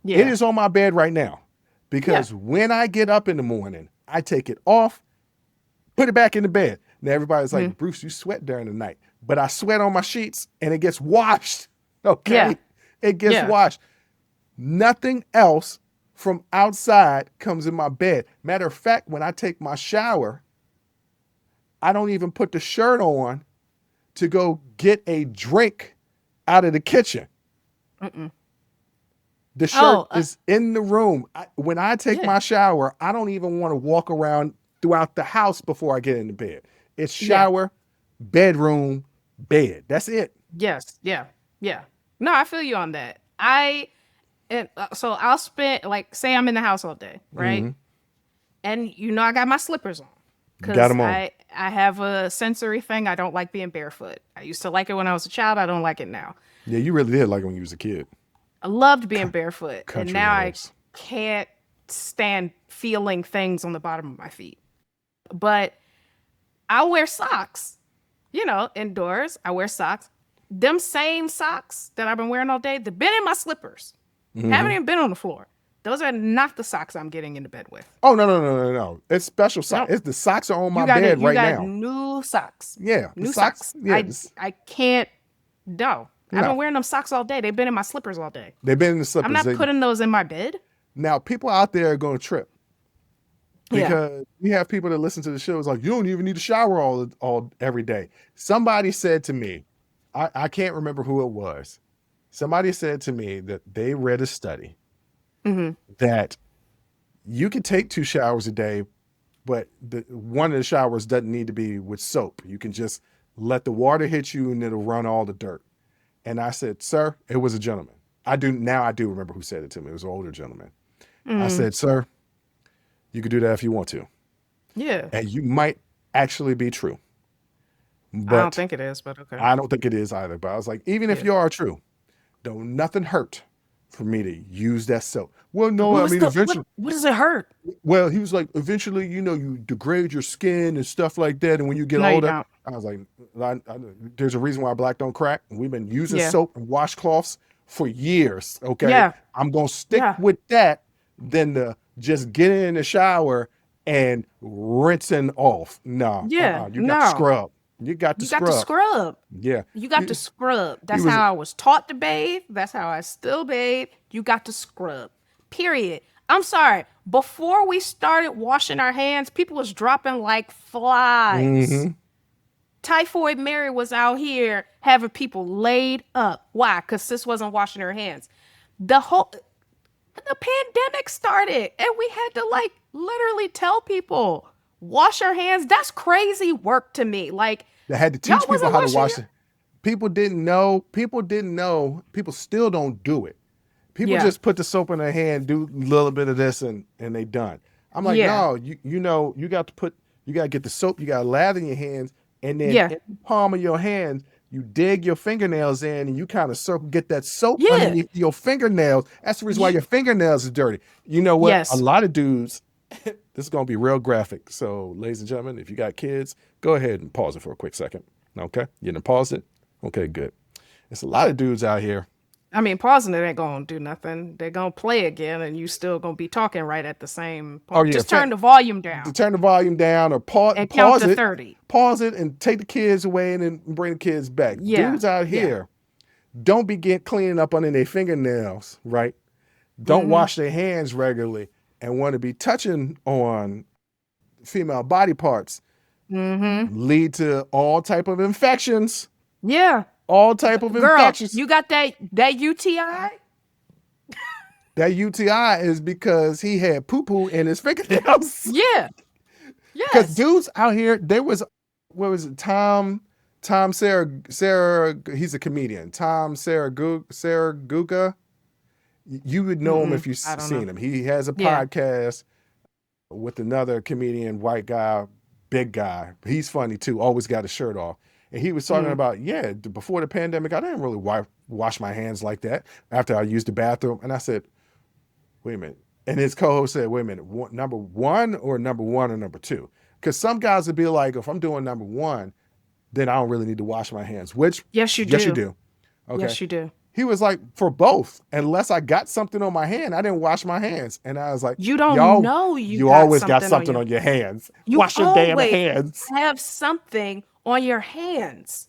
Yeah. It is on my bed right now because when I get up in the morning, I take it off, put it back in the bed. Now everybody's like, Bruce, you sweat during the night. But I sweat on my sheets and it gets washed. Okay? Yeah. It gets washed. Nothing else from outside comes in my bed. Matter of fact, when I take my shower, I don't even put the shirt on to go get a drink out of the kitchen. The shirt is in the room. When I take my shower, I don't even want to walk around throughout the house before I get into bed. It's shower, bedroom, bed. That's it. Yes. Yeah. Yeah. No, I feel you on that. So I'll spend, like, say I'm in the house all day, right? And I got my slippers on. Got them on. I have a sensory thing. I don't like being barefoot. I used to like it when I was a child. I don't like it now. Yeah, you really did like it when you was a kid. I loved being barefoot. And now I can't stand feeling things on the bottom of my feet. But I wear socks, indoors. I wear socks. Them same socks that I've been wearing all day, they've been in my slippers. Haven't even been on the floor. Those are not the socks I'm getting into bed with. Oh, no. It's special socks. It's the socks are on my bed right now. You got new socks. Yeah. New socks. Yeah, I can't. No. I've been wearing them socks all day. They've been in my slippers all day. They've been in the slippers. I'm not putting those in my bed. Now, people out there are going to trip. Because we have people that listen to the show. It's like, you don't even need to shower every day. Somebody said to me, I can't remember who it was. Somebody said to me that they read a study that you can take 2 showers a day, but one of the showers doesn't need to be with soap. You can just let the water hit you and it'll run all the dirt. And I said, sir, it was a gentleman. I do remember who said it to me. It was an older gentleman. I said, sir, you could do that if you want to. Yeah. And you might actually be true. But I don't think it is, but okay. I don't think it is either. But I was like, even if you are true, don't nothing hurt for me to use that soap. Well, no, I mean, eventually, what does it hurt? well, he was like, eventually, you degrade your skin and stuff like that. And when you get No, you older, don't. I was like, there's a reason why black don't crack. We've been using Yeah. soap and washcloths for years. Okay. Yeah. I'm going to stick Yeah. with that than to just get in the shower and rinsing off. No, Yeah. you got to No. scrub. You got to You got to scrub. scrub. Yeah. You got to scrub. That's was- how I was taught to bathe. That's how I still bathe. You got to scrub. Period. I'm sorry. Before we started washing our hands, people was dropping like flies. Mhm. Typhoid Mary was out here having people laid up. Why? Because sis wasn't washing her hands. The pandemic started, and we had to like literally tell people, wash your hands. That's crazy work to me. Like, They had to y'all teach people wasn't how to washing wash it. People didn't know. People still don't do it. People Yeah. just put the soap in their hand, do a little bit of this, and they done. I'm like, Yeah. no, you got to get the soap, you got to lather in your hands, and then Yeah. in the palm of your hands, you dig your fingernails in, and you kind of get that soap Yeah. underneath your fingernails. That's the reason why your fingernails are dirty. You know what? Yes. A lot of dudes, this is going to be real graphic. So, ladies and gentlemen, if you got kids, go ahead and pause it for a quick second. Okay? You done paused it? Okay, good. There's a lot of dudes out here. I mean, pausing it ain't gonna do nothing. They're gonna play again, and you still gonna be talking right at the same point. Oh, yeah. Just turn the volume down To turn the volume down or pause and count pause to it. 30. Pause it and take the kids away and then bring the kids back. Yeah, Dudes out yeah. here don't be cleaning up under their fingernails, right? Don't Mm-hmm. wash their hands regularly and want to be touching on female body parts. Mm-hmm. Lead to all type of infections. Yeah. All type of Girl, infections. you got that UTI? That UTI is because he had poo-poo in his fingernails. Yeah. Because Yes. dudes out here, what was it? Tom Sarah, he's a comedian. Tom Saraguga. You would know him if you've I don't seen know. him. He has a Yeah. podcast with another comedian, white guy, big guy. He's funny too, always got his shirt off. And he was talking about, before the pandemic, I didn't really wash my hands like that after I used the bathroom. And I said, wait a minute. And his co-host said, wait a minute, number one or number two? Because some guys would be like, if I'm doing number one, then I don't really need to wash my hands, which Yes, you yes, do. you do. Okay. Yes, you do. He was like, for both, unless I got something on my hand, I didn't wash my hands. And I was like, You don't y'all, know you always got something on your hands. You Wash your damn always hands. have something on your hands.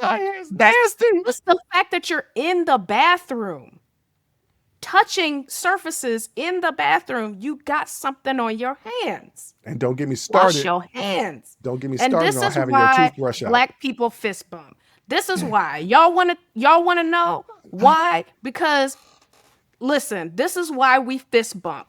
My hands nasty. It's the fact that you're in the bathroom, touching surfaces in the bathroom. You got something on your hands. And don't get me started. Wash your hands. Don't get me And started this on is having your why toothbrush out. black people fist bump. This is why y'all want to know why? Because listen, this is why we fist bump.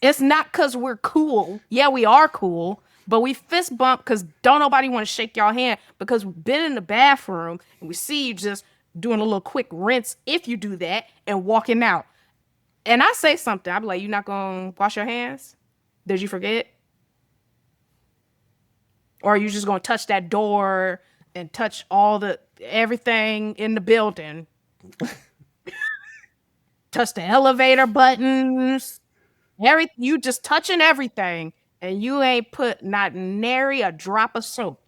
It's not because we're cool. Yeah, we are cool, but we fist bump because don't nobody want to shake y'all hand because we've been in the bathroom and we see you just doing a little quick rinse if you do that and walking out. And I say something, I be like, you not gonna wash your hands? Did you forget? Or are you just gonna touch that door and touch everything in the building? Touch the elevator buttons. You just touching everything, and you ain't put not nary a drop of soap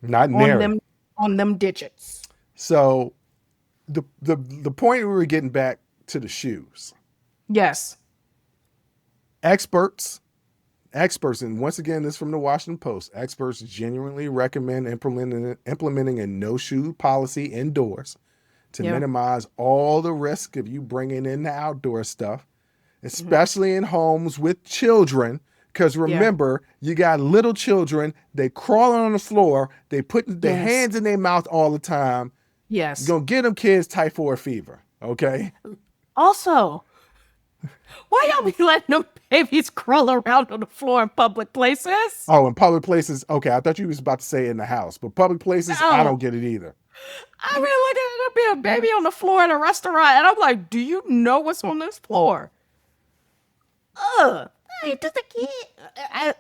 Not nary. on them digits. So the point we were getting back to the shoes. Yes. Experts, and once again, this from the Washington Post, experts genuinely recommend implementing a no-shoe policy indoors to minimize all the risk of you bringing in the outdoor stuff, especially in homes with children. Because remember, you got little children, they crawling on the floor, they putting their hands in their mouth all the time. Yes. You're going to get them kids typhoid fever, okay? Also, why y'all be letting them babies crawl around on the floor in public places? Oh, in public places. Okay, I thought you was about to say in the house, but public places, No. I don't get it either. I mean, look at there be a baby on the floor in a restaurant, and I'm like, do you know what's on this floor? Hey, just a kid.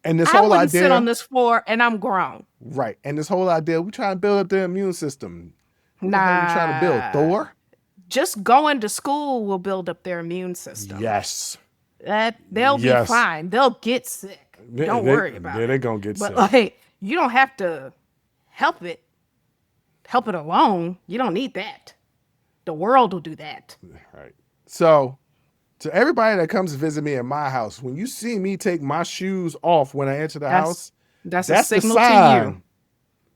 And this I whole wouldn't idea, sit on this floor, and I'm grown. right? And this whole idea, we trying to build up their immune system. Who the hell Nah. you trying to build Thor? just going to school will build up their immune system. Yes. They'll be fine. They'll get sick. Don't worry about it. Yeah, they're going to get sick. But like, you don't have to help it alone. You don't need that. The world will do that. Right. So, to everybody that comes to visit me at my house, when you see me take my shoes off when I enter the house, that's a signal the sign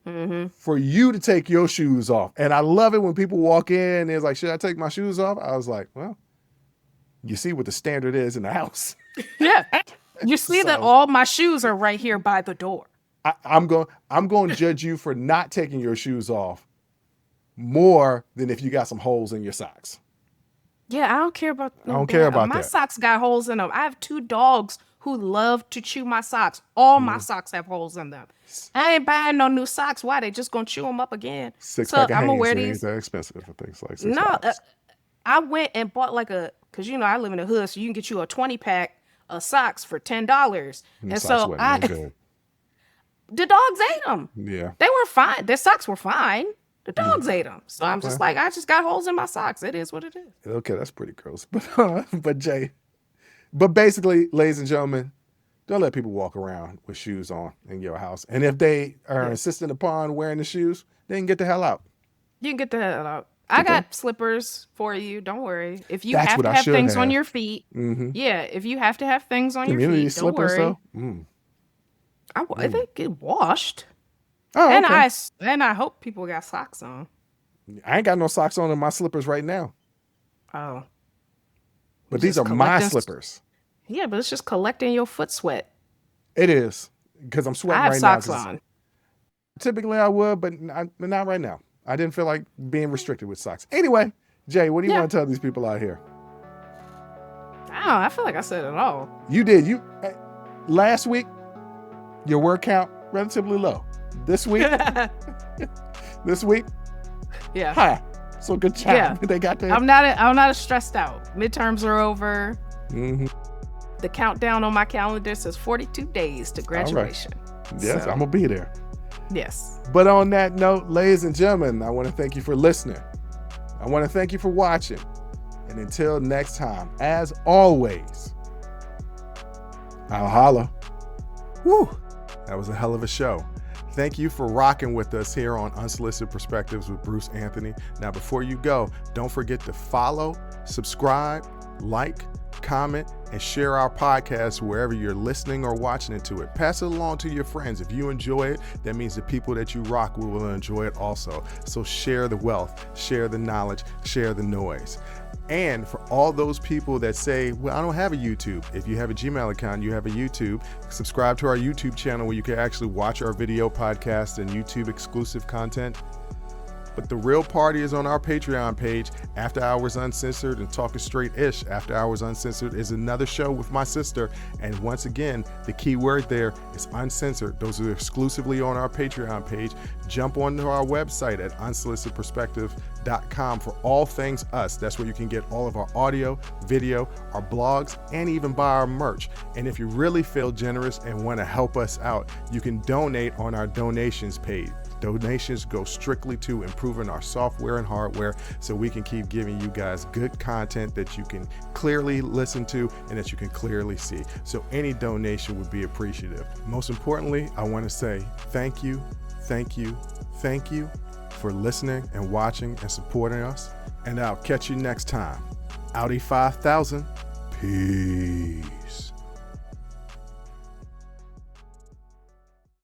to you. For you to take your shoes off. And I love it when people walk in and it's like, should I take my shoes off? I was like, well, you see what the standard is in the house. Yeah. You see that all my shoes are right here by the door. I'm going to judge you for not taking your shoes off more than if you got some holes in your socks. Yeah, I don't care about that. My socks got holes in them. I have 2 dogs who love to chew my socks. All my socks have holes in them. I ain't buying no new socks. Why? They just gonna chew them up again. Six-pack of Hanes ain't that expensive for things like $6. No, I went and bought because I live in the hood, so you can get you a 20-pack of socks for $10. And so the dogs ate them. Yeah, they were fine. Their socks were fine. The dogs ate them. So I'm just like, I just got holes in my socks. It is what it is. Okay, that's pretty gross. But Jay, basically, ladies and gentlemen, don't let people walk around with shoes on in your house. And if they are insistent upon wearing the shoes, they can get the hell out. You can get the hell out. I got slippers for you. Don't worry. If you have to have things on your feet, if you have to have things on your feet, don't worry. I think get washed. Oh, and okay. I hope people got socks on. I ain't got no socks on in my slippers right now. Oh. But these are my slippers. Yeah, but it's just collecting your foot sweat. It is. Because I'm sweating right now. I have socks on. Typically I would, but not right now. I didn't feel like being restricted with socks. Anyway, Jay, what do you want to tell these people out here? I feel like I said it all. You did. Last week, your word count relatively low. This week, yeah. Hi. So good job. Yeah. They got that. I'm not as stressed out. Midterms are over. The countdown on my calendar says 42 days to graduation. Right. Yes, I'm gonna be there. Yes. But on that note, ladies and gentlemen, I want to thank you for listening. I want to thank you for watching. And until next time, as always, I'll holla. Woo! That was a hell of a show. Thank you for rocking with us here on Unsolicited Perspectives with Bruce Anthony. Now, before you go, don't forget to follow, subscribe, like, comment, and share our podcast wherever you're listening or watching it to it. Pass it along to your friends. If you enjoy it, that means the people that you rock will enjoy it also. So share the wealth, share the knowledge, share the noise. And for all those people that say, well, I don't have a YouTube. If you have a Gmail account, you have a YouTube. Subscribe to our YouTube channel where you can actually watch our video podcast and YouTube exclusive content. But the real party is on our Patreon page, After Hours Uncensored and Talking Straight-ish. After Hours Uncensored is another show with my sister. And once again, the key word there is uncensored. Those are exclusively on our Patreon page. Jump onto our website at unsolicitedperspective.com for all things us. That's where you can get all of our audio, video, our blogs, and even buy our merch. And if you really feel generous and want to help us out, you can donate on our donations page. Donations go strictly to improving our software and hardware so we can keep giving you guys good content that you can clearly listen to and that you can clearly see. So any donation would be appreciative. Most importantly, I want to say thank you for listening and watching and supporting us. And I'll catch you next time. Audi 5000. Peace.